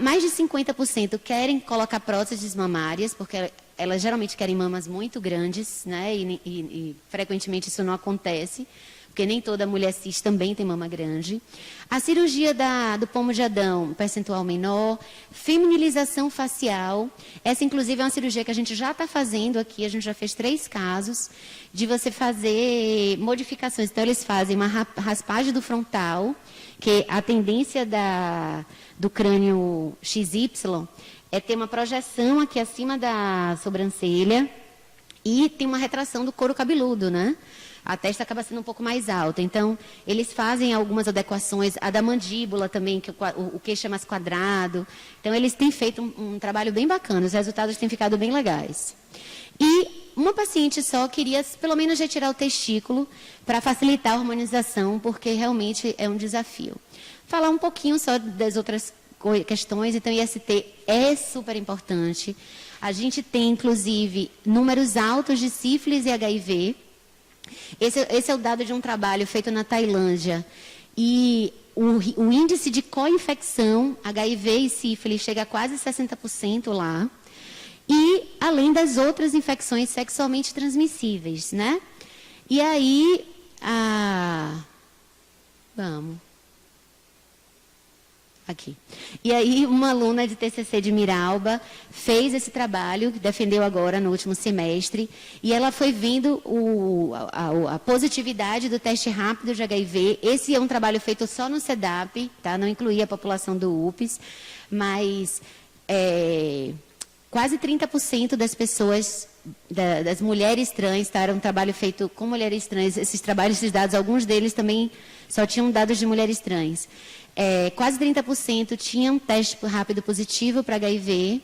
mais de 50% querem colocar próteses mamárias, porque elas geralmente querem mamas muito grandes, né? E frequentemente isso não acontece, porque nem toda mulher cis também tem mama grande. A cirurgia do pomo de Adão, percentual menor. Feminilização facial. Essa, inclusive, é uma cirurgia que a gente já está fazendo aqui, a gente já fez 3 casos, de você fazer modificações. Então, eles fazem uma raspagem do frontal, que a tendência do crânio XY é ter uma projeção aqui acima da sobrancelha e tem uma retração do couro cabeludo, né? A testa acaba sendo um pouco mais alta. Então, eles fazem algumas adequações, a da mandíbula também, que o queixo é mais quadrado. Então, eles têm feito um trabalho bem bacana, os resultados têm ficado bem legais. E uma paciente só queria, pelo menos, retirar o testículo para facilitar a hormonização, porque realmente é um desafio. Falar um pouquinho só das outras questões. Então, IST é super importante. A gente tem, inclusive, números altos de sífilis e HIV. Esse é o dado de um trabalho feito na Tailândia. E o índice de co-infecção, HIV e sífilis, chega a quase 60% lá. E além das outras infecções sexualmente transmissíveis, né? E aí, vamos. Aqui. E aí, uma aluna de TCC de Miralba fez esse trabalho, que defendeu agora no último semestre, e ela foi vendo a positividade do teste rápido de HIV. Esse é um trabalho feito só no CEDAP, tá? Não incluía a população do UPS, mas quase 30% das pessoas, das mulheres trans, tá? Era um trabalho feito com mulheres trans. Esses trabalhos, esses dados, alguns deles também só tinham dados de mulheres trans. Quase 30% tinham teste rápido positivo para HIV,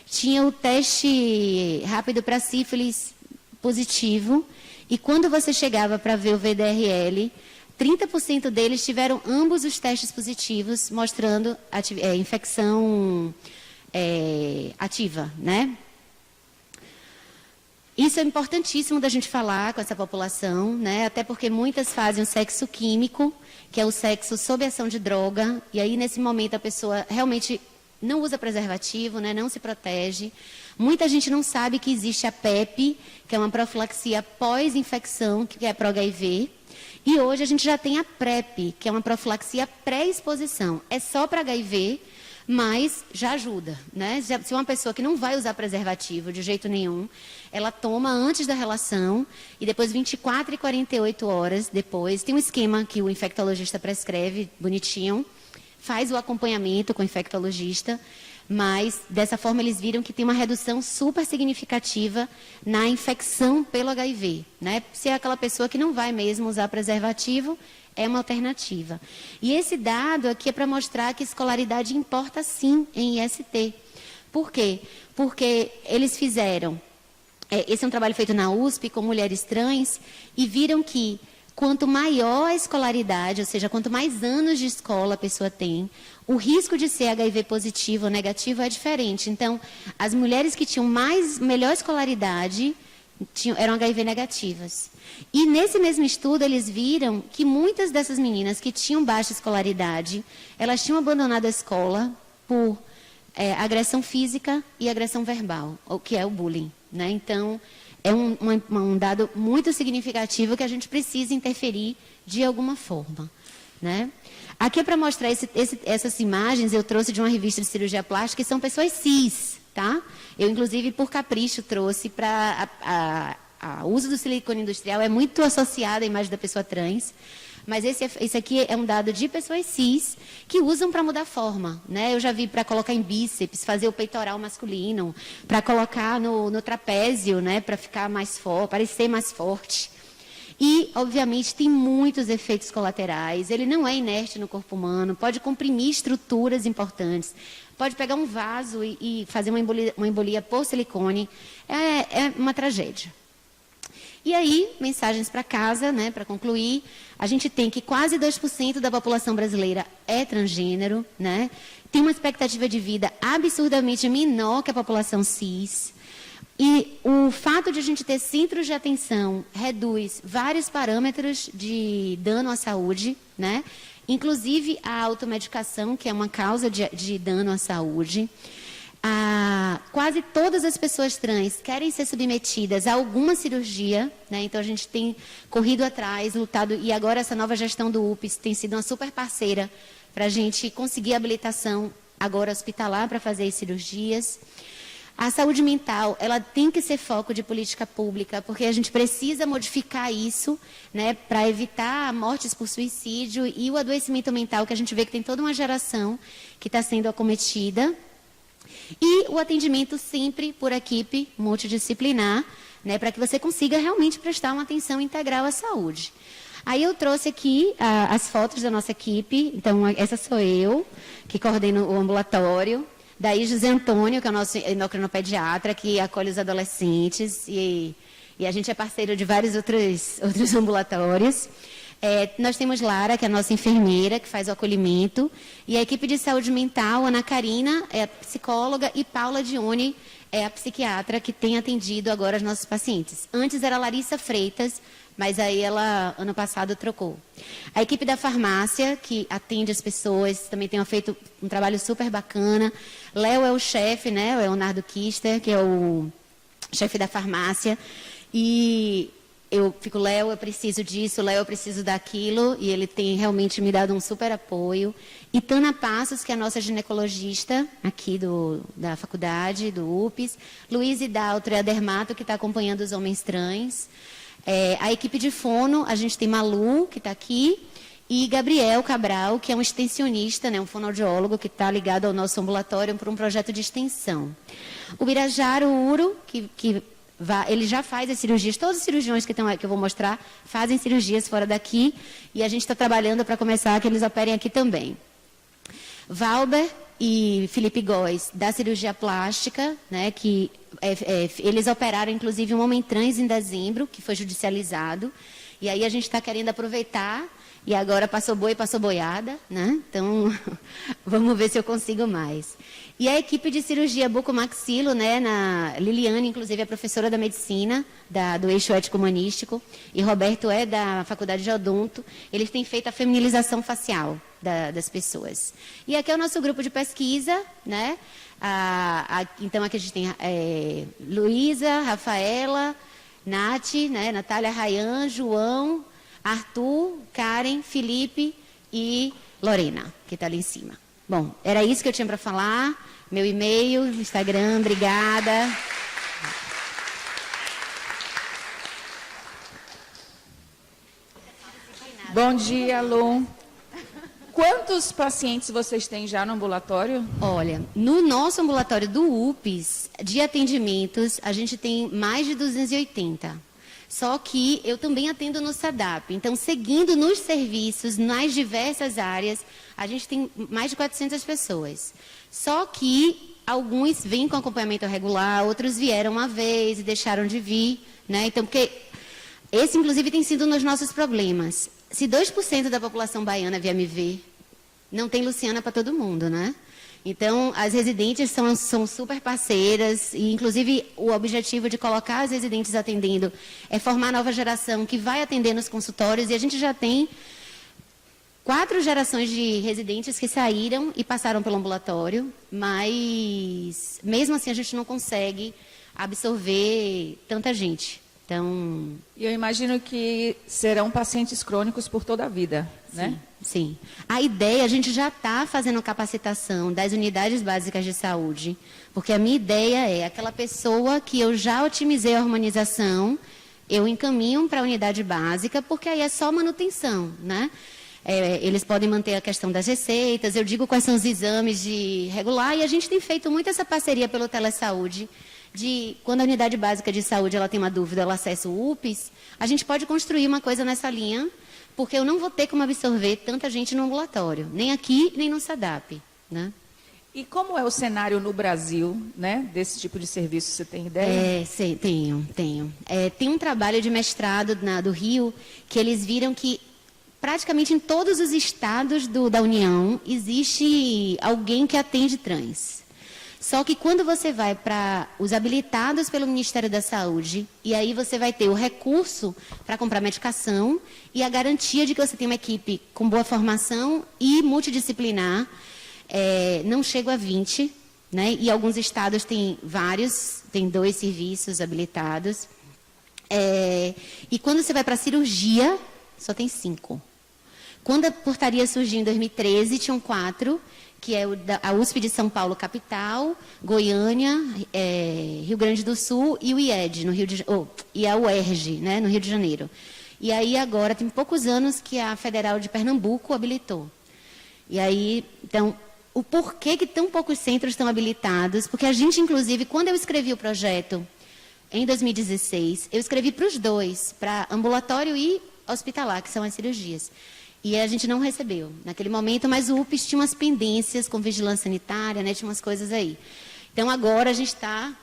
tinha o teste rápido para sífilis positivo, e quando você chegava para ver o VDRL, 30% deles tiveram ambos os testes positivos, mostrando infecção ativa, né? Isso é importantíssimo da gente falar com essa população, né? Até porque muitas fazem o sexo químico, que é o sexo sob ação de droga, e aí nesse momento a pessoa realmente não usa preservativo, né? Não se protege. Muita gente não sabe que existe a PEP, que é uma profilaxia pós-infecção, que é pró-HIV. E hoje a gente já tem a PrEP, que é uma profilaxia pré-exposição. É só para HIV, mas já ajuda, né? Se uma pessoa que não vai usar preservativo de jeito nenhum, ela toma antes da relação e depois 24 e 48 horas depois, tem um esquema que o infectologista prescreve, bonitinho, faz o acompanhamento com o infectologista, Mas, dessa forma, eles viram que tem uma redução super significativa na infecção pelo HIV, né? Se é aquela pessoa que não vai mesmo usar preservativo, é uma alternativa. E esse dado aqui é para mostrar que escolaridade importa sim em IST. Por quê? Porque eles fizeram... esse é um trabalho feito na USP com mulheres trans e viram que quanto maior a escolaridade, ou seja, quanto mais anos de escola a pessoa tem, o risco de ser HIV positivo ou negativo é diferente. Então, as mulheres que tinham melhor escolaridade eram HIV negativas. E nesse mesmo estudo, eles viram que muitas dessas meninas que tinham baixa escolaridade, elas tinham abandonado a escola por agressão física e agressão verbal, o que é o bullying, né? Então, é um dado muito significativo que a gente precisa interferir de alguma forma, né? Aqui é para mostrar essas imagens, eu trouxe de uma revista de cirurgia plástica, que são pessoas cis, tá? Eu, inclusive, por capricho, trouxe para... O uso do silicone industrial é muito associado à imagem da pessoa trans, mas esse aqui é um dado de pessoas cis que usam para mudar a forma, né? Eu já vi para colocar em bíceps, fazer o peitoral masculino, para colocar no trapézio, né? Para ficar mais forte, parecer mais forte. E, obviamente, tem muitos efeitos colaterais. Ele não é inerte no corpo humano, pode comprimir estruturas importantes, pode pegar um vaso e fazer uma embolia por silicone. É uma tragédia. E aí, mensagens para casa, né, para concluir, a gente tem que quase 2% da população brasileira é transgênero, né? Tem uma expectativa de vida absurdamente menor que a população cis. E o fato de a gente ter centros de atenção reduz vários parâmetros de dano à saúde, né? Inclusive a automedicação, que é uma causa de dano à saúde. Quase todas as pessoas trans querem ser submetidas a alguma cirurgia, né? Então a gente tem corrido atrás, lutado, e agora essa nova gestão do UPS tem sido uma super parceira para a gente conseguir habilitação agora hospitalar para fazer as cirurgias. A saúde mental, ela tem que ser foco de política pública, porque a gente precisa modificar isso, né, para evitar mortes por suicídio e o adoecimento mental, que a gente vê que tem toda uma geração que está sendo acometida. E o atendimento sempre por equipe multidisciplinar, né, para que você consiga realmente prestar uma atenção integral à saúde. Aí eu trouxe aqui as fotos da nossa equipe. Então, essa sou eu, que coordeno o ambulatório. Daí, José Antônio, que é o nosso endocrinopediatra, que acolhe os adolescentes. E a gente é parceiro de vários outros ambulatórios. Nós temos Lara, que é a nossa enfermeira, que faz o acolhimento. E a equipe de saúde mental, Ana Karina, é a psicóloga, e Paula Dione é a psiquiatra, que tem atendido agora os nossos pacientes. Antes era Larissa Freitas, mas aí ela, ano passado, trocou. A equipe da farmácia, que atende as pessoas, também tem feito um trabalho super bacana. Léo é o chefe, né, o Leonardo Kister, que é o chefe da farmácia. E eu fico, Léo, eu preciso disso, Léo, eu preciso daquilo, e ele tem realmente me dado um super apoio. E Tana Passos, que é a nossa ginecologista aqui da faculdade, do UPS. Luiz Hidaltro é a dermato, que está acompanhando os homens trans. A equipe de fono, a gente tem Malu, que está aqui, e Gabriel Cabral, que é um extensionista, né, um fonoaudiólogo, que está ligado ao nosso ambulatório por um projeto de extensão. O Birajara Uro, ele já faz as cirurgias, todos os cirurgiões que eu vou mostrar fazem cirurgias fora daqui, e a gente está trabalhando para começar que eles operem aqui também. Valber e Felipe Góes, da cirurgia plástica, né, que eles operaram, inclusive, um homem trans em dezembro, que foi judicializado, e aí a gente está querendo aproveitar, e agora passou boi, passou boiada, né? Então, vamos ver se eu consigo mais. E a equipe de cirurgia bucomaxilo, né, Liliane, inclusive, é professora da medicina, do eixo ético-humanístico, e Roberto é da Faculdade de Odonto. Eles têm feito a feminilização facial das pessoas. E aqui é o nosso grupo de pesquisa, né? Então, aqui a gente tem Luísa, Rafaela, Nath, né, Natália, Rayan, João, Arthur, Karen, Felipe e Lorena, que está ali em cima. Bom, era isso que eu tinha para falar. Meu e-mail, Instagram, obrigada. Bom dia, Lu. quantos pacientes vocês têm já no ambulatório? Olha, no nosso ambulatório do UPS, de atendimentos, a gente tem mais de 280. Só que eu também atendo no SADAP. Então, seguindo nos serviços, nas diversas áreas, a gente tem mais de 400 pessoas. Só que alguns vêm com acompanhamento regular, outros vieram uma vez e deixaram de vir, né? Então, porque esse, inclusive, tem sido um dos nossos problemas. Se 2% da população baiana vier me ver, não tem Luciana para todo mundo, né? Então, as residentes são super parceiras e, inclusive, o objetivo de colocar as residentes atendendo é formar a nova geração que vai atender nos consultórios e a gente já tem 4 gerações de residentes que saíram e passaram pelo ambulatório, mas, mesmo assim, a gente não consegue absorver tanta gente. Então, eu imagino que serão pacientes crônicos por toda a vida, né? Sim. A ideia, a gente já está fazendo capacitação das unidades básicas de saúde, porque a minha ideia é aquela pessoa que eu já otimizei a harmonização, eu encaminho para a unidade básica, porque aí é só manutenção, né? Eles podem manter a questão das receitas, eu digo quais são os exames de regular, e a gente tem feito muito essa parceria pelo Telesaúde, de quando a unidade básica de saúde ela tem uma dúvida, ela acessa o UPS, a gente pode construir uma coisa nessa linha, porque eu não vou ter como absorver tanta gente no ambulatório, nem aqui, nem no SADAP, né? E como é o cenário no Brasil, né, desse tipo de serviço, você tem ideia? Sim, tenho. Tem um trabalho de mestrado do Rio, que eles viram que praticamente em todos os estados da União existe alguém que atende trans. Só que quando você vai para os habilitados pelo Ministério da Saúde, e aí você vai ter o recurso para comprar medicação e a garantia de que você tem uma equipe com boa formação e multidisciplinar, não chega a 20, né? E alguns estados têm vários, tem 2 serviços habilitados. E quando você vai para a cirurgia, só tem 5. Quando a portaria surgiu em 2013, tinham 4, que é a USP de São Paulo, capital, Goiânia, Rio Grande do Sul e o IED, e a UERJ, né, no Rio de Janeiro. E aí agora, tem poucos anos que a Federal de Pernambuco habilitou. E aí, então, o porquê que tão poucos centros estão habilitados? Porque a gente, inclusive, quando eu escrevi o projeto, em 2016, eu escrevi para os 2, para ambulatório e hospitalar, que são as cirurgias. E a gente não recebeu naquele momento, mas o UPS tinha umas pendências com vigilância sanitária, né, tinha umas coisas aí. Então, agora a gente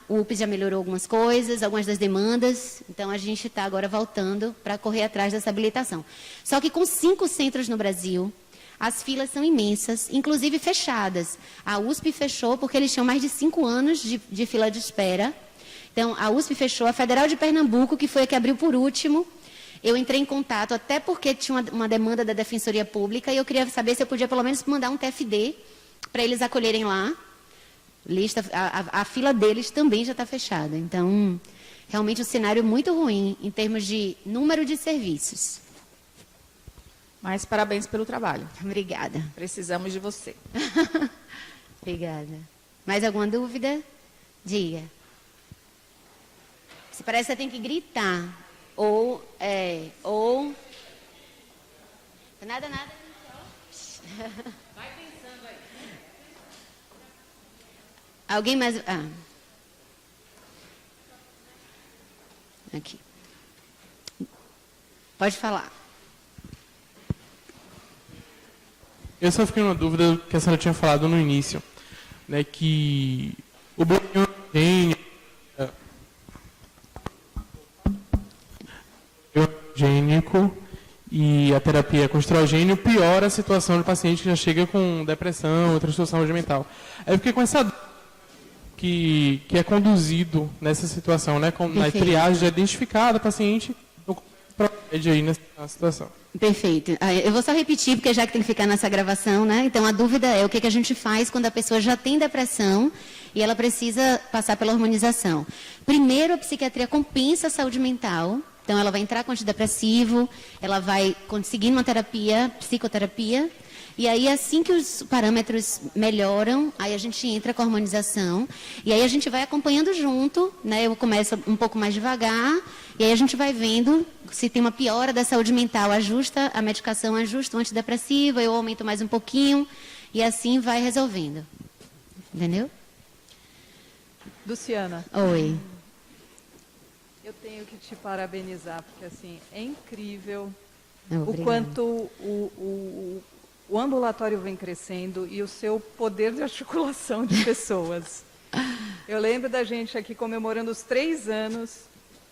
o UPS já melhorou algumas coisas, algumas das demandas, então a gente está agora voltando para correr atrás dessa habilitação. Só que com 5 centros no Brasil, as filas são imensas, inclusive fechadas. A USP fechou porque eles tinham mais de 5 anos de fila de espera. Então, a USP fechou, a Federal de Pernambuco, que foi a que abriu por último. Eu entrei em contato, até porque tinha uma demanda da Defensoria Pública, e eu queria saber se eu podia, pelo menos, mandar um TFD para eles acolherem lá. A fila deles também já está fechada. Então, realmente, o cenário é muito ruim em termos de número de serviços. Mas parabéns pelo trabalho. Obrigada. Precisamos de você. Obrigada. Mais alguma dúvida? Diga. Se parece que você tem que gritar. Ou... Nada. Vai pensando aí. Alguém mais... Aqui. Pode falar. Eu só fiquei numa dúvida que a senhora tinha falado no início, né, que o bloqueio higiênico e a terapia com estrogênio piora a situação do paciente que já chega com depressão, outra situação saúde mental. Aí eu fiquei com essa dúvida que é conduzido nessa situação, né, na triagem identificada, paciente aí nessa situação. Perfeito. Eu vou só repetir, porque já que tem que ficar nessa gravação, né? Então, a dúvida é o que a gente faz quando a pessoa já tem depressão e ela precisa passar pela hormonização. Primeiro, a psiquiatria compensa a saúde mental. Então, ela vai entrar com antidepressivo, ela vai conseguir uma terapia, psicoterapia, E aí, assim que os parâmetros melhoram, aí a gente entra com a hormonização, e aí a gente vai acompanhando junto, né? Eu começo um pouco mais devagar, e aí a gente vai vendo se tem uma piora da saúde mental, ajusta a medicação, ajusta o antidepressivo, eu aumento mais um pouquinho, e assim vai resolvendo. Entendeu? Luciana. Oi. Eu tenho que te parabenizar, porque assim, é incrível Obrigada. o quanto o ambulatório vem crescendo e o seu poder de articulação de pessoas. Eu lembro da gente aqui comemorando os 3 anos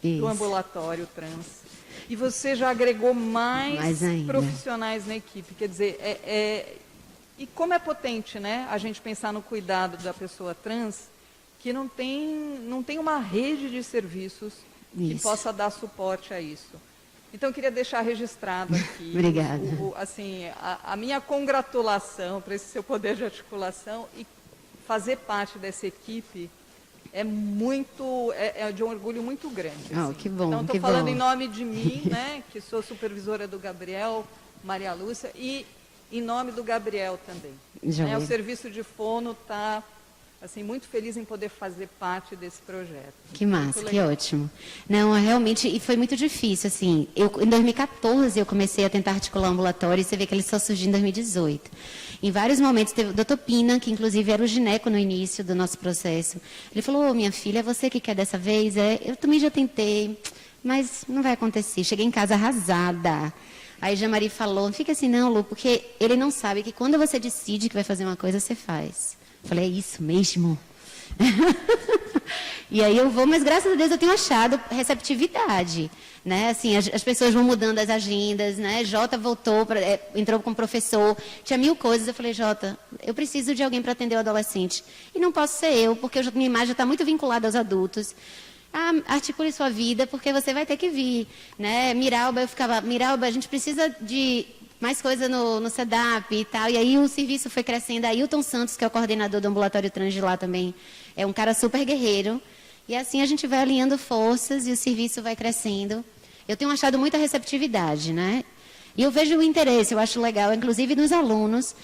Isso. do ambulatório trans. E você já agregou mais ainda. profissionais na equipe. Quer dizer, e como é potente, né, a gente pensar no cuidado da pessoa trans, que não tem uma rede de serviços que Isso. possa dar suporte a isso. Então, eu queria deixar registrado aqui Obrigada. assim, a minha congratulação para esse seu poder de articulação, e fazer parte dessa equipe é de um orgulho muito grande. Oh, assim. que bom, Então, que estou falando bom. em nome de mim, né, que sou supervisora do Gabriel, Maria Lúcia, e em nome do Gabriel também. Joia. O serviço de fono está assim, muito feliz em poder fazer parte desse projeto. Que massa, Muito que legal. ótimo. Não, realmente, e foi muito difícil, assim. Em 2014, eu comecei a tentar articular o ambulatório, e você vê que ele só surgiu em 2018. Em vários momentos, teve o doutor Pina, que inclusive era o gineco no início do nosso processo. Ele falou, minha filha, é você que quer dessa vez? Eu também já tentei, mas não vai acontecer. Cheguei em casa arrasada. Aí Jean-Marie falou, não fica assim não, Lu, porque ele não sabe que quando você decide que vai fazer uma coisa, você faz. Eu falei, é isso mesmo? E aí eu vou, mas graças a Deus eu tenho achado receptividade, né? Assim, as pessoas vão mudando as agendas, né? Jota voltou, entrou como professor, tinha 1000 coisas. Eu falei, Jota, eu preciso de alguém para atender o adolescente. E não posso ser eu, porque minha imagem está muito vinculada aos adultos. Articule sua vida, porque você vai ter que vir, né? Miralba, Miralba, a gente precisa de mais coisa no SEDAP e tal. E aí o serviço foi crescendo. Ailton Santos, que é o coordenador do ambulatório trans de lá também, é um cara super guerreiro. E assim a gente vai alinhando forças e o serviço vai crescendo. Eu tenho achado muita receptividade, né? E eu vejo o interesse, eu acho legal, inclusive dos alunos.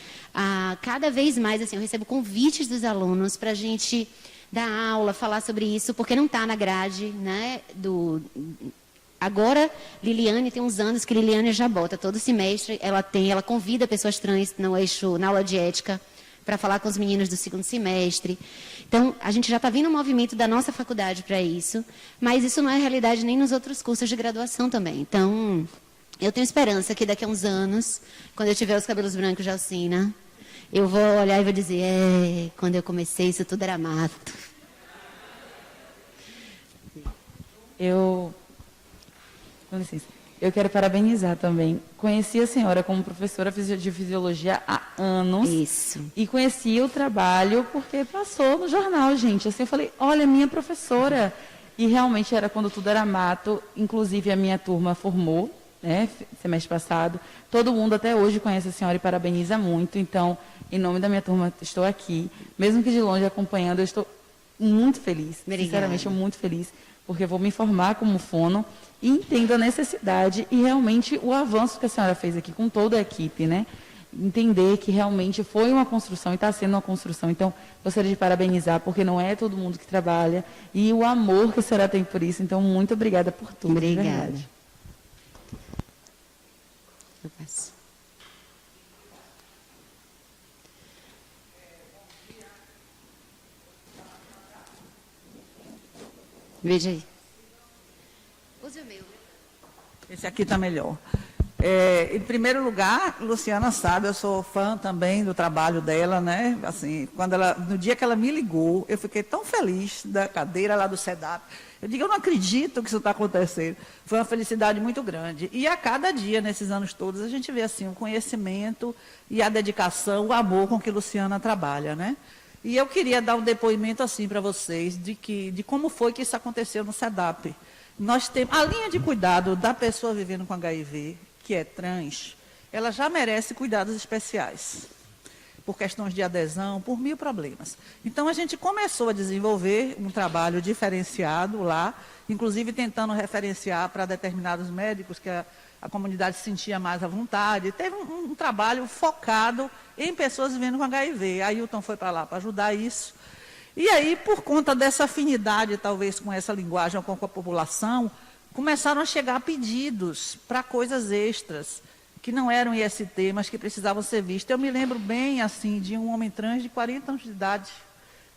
Cada vez mais, assim, eu recebo convites dos alunos para a gente dar aula, falar sobre isso, porque não está na grade, né? Agora, Liliane, tem uns anos que Liliane já bota todo semestre, ela convida pessoas trans na aula de ética para falar com os meninos do 2º semestre. Então, a gente já está vendo um movimento da nossa faculdade para isso, mas isso não é realidade nem nos outros cursos de graduação também. Então, eu tenho esperança que daqui a uns anos, quando eu tiver os cabelos brancos de Alcina, eu vou olhar e vou dizer, quando eu comecei, isso tudo era mato. Com licença. Eu quero parabenizar também. Conheci a senhora como professora de fisiologia há anos. Isso. E conheci o trabalho porque passou no jornal, gente. Assim, eu falei, olha, minha professora. E realmente era quando tudo era mato. Inclusive, a minha turma formou, né, semestre passado. Todo mundo até hoje conhece a senhora e parabeniza muito. Então, em nome da minha turma, estou aqui. Mesmo que de longe acompanhando, eu estou muito feliz. Obrigada. Sinceramente, eu muito feliz. Porque eu vou me formar como fono e entendo a necessidade e realmente o avanço que a senhora fez aqui com toda a equipe, né? Entender que realmente foi uma construção e está sendo uma construção. Então, gostaria de parabenizar, porque não é todo mundo que trabalha, e o amor que a senhora tem por isso. Então, muito obrigada por tudo. de Obrigada. verdade. Eu passo. Veja aí. Use o meu. Esse aqui está melhor. Em primeiro lugar, Luciana sabe, eu sou fã também do trabalho dela, né? Assim, no dia que ela me ligou, eu fiquei tão feliz da cadeira lá do SEDAP. Eu digo, eu não acredito que isso está acontecendo. Foi uma felicidade muito grande. E a cada dia, nesses anos todos, a gente vê assim o conhecimento e a dedicação, o amor com que Luciana trabalha, né? E eu queria dar um depoimento assim para vocês de como foi que isso aconteceu no SEDAP. Nós temos a linha de cuidado da pessoa vivendo com HIV, que é trans, ela já merece cuidados especiais, por questões de adesão, por 1000 problemas. Então, a gente começou a desenvolver um trabalho diferenciado lá, inclusive tentando referenciar para determinados médicos, que a comunidade se sentia mais à vontade. Teve um trabalho focado em pessoas vivendo com HIV. A Ailton foi para lá para ajudar isso. E aí, por conta dessa afinidade, talvez, com essa linguagem, com a população, começaram a chegar pedidos para coisas extras, que não eram IST, mas que precisavam ser vistas. Eu me lembro bem, assim, de um homem trans de 40 anos de idade,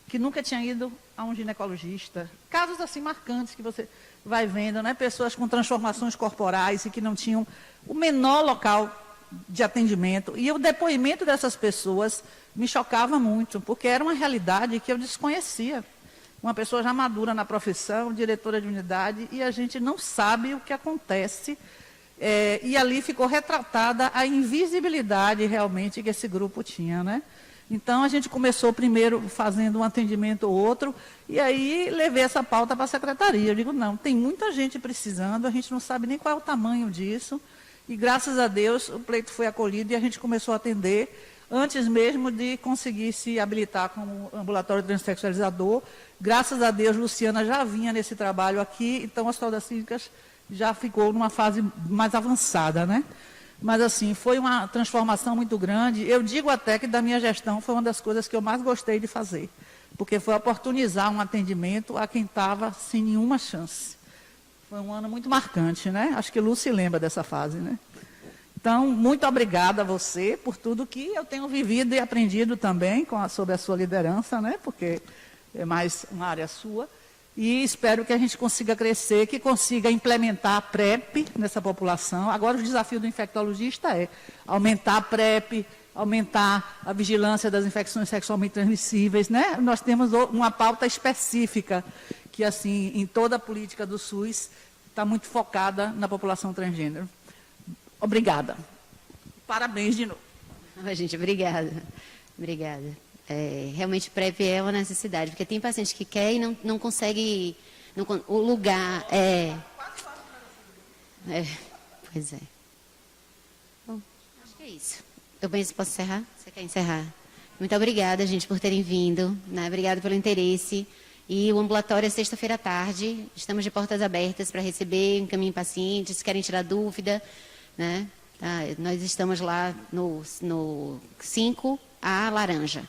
que nunca tinha ido a um ginecologista. Casos, assim, marcantes que você vai vendo, né? Pessoas com transformações corporais e que não tinham o menor local de atendimento. E o depoimento dessas pessoas me chocava muito, porque era uma realidade que eu desconhecia. Uma pessoa já madura na profissão, diretora de unidade, e a gente não sabe o que acontece. E ali ficou retratada a invisibilidade realmente que esse grupo tinha, né? Então, a gente começou primeiro fazendo um atendimento ou outro, e aí levei essa pauta para a secretaria. Eu digo, não, tem muita gente precisando, a gente não sabe nem qual é o tamanho disso, e graças a Deus o pleito foi acolhido e a gente começou a atender, antes mesmo de conseguir se habilitar como ambulatório transexualizador. Graças a Deus, Luciana já vinha nesse trabalho aqui, então as fraldas clínicas já ficou numa fase mais avançada, né? Mas, assim, foi uma transformação muito grande. Eu digo até que da minha gestão foi uma das coisas que eu mais gostei de fazer, porque foi oportunizar um atendimento a quem estava sem nenhuma chance. Foi um ano muito marcante, né? Acho que Lu se lembra dessa fase, né? Então, muito obrigada a você por tudo que eu tenho vivido e aprendido também sobre a sua liderança, né? Porque é mais uma área sua. E espero que a gente consiga crescer, que consiga implementar a PrEP nessa população. Agora, o desafio do infectologista é aumentar a PrEP, aumentar a vigilância das infecções sexualmente transmissíveis, né? Nós temos uma pauta específica, que, assim, em toda a política do SUS, está muito focada na população transgênero. Obrigada. Parabéns de novo. Gente, obrigada. Obrigada. Realmente, PrEP é uma necessidade, porque tem paciente que quer e não consegue, o lugar, pois é. Bom, acho que é isso. Eu penso, posso encerrar? Você quer encerrar? Muito obrigada, gente, por terem vindo, né? Obrigada pelo interesse. E o ambulatório é sexta-feira à tarde, estamos de portas abertas para receber, encaminhar pacientes, se querem tirar dúvida, né? Nós estamos lá no 5A Laranja.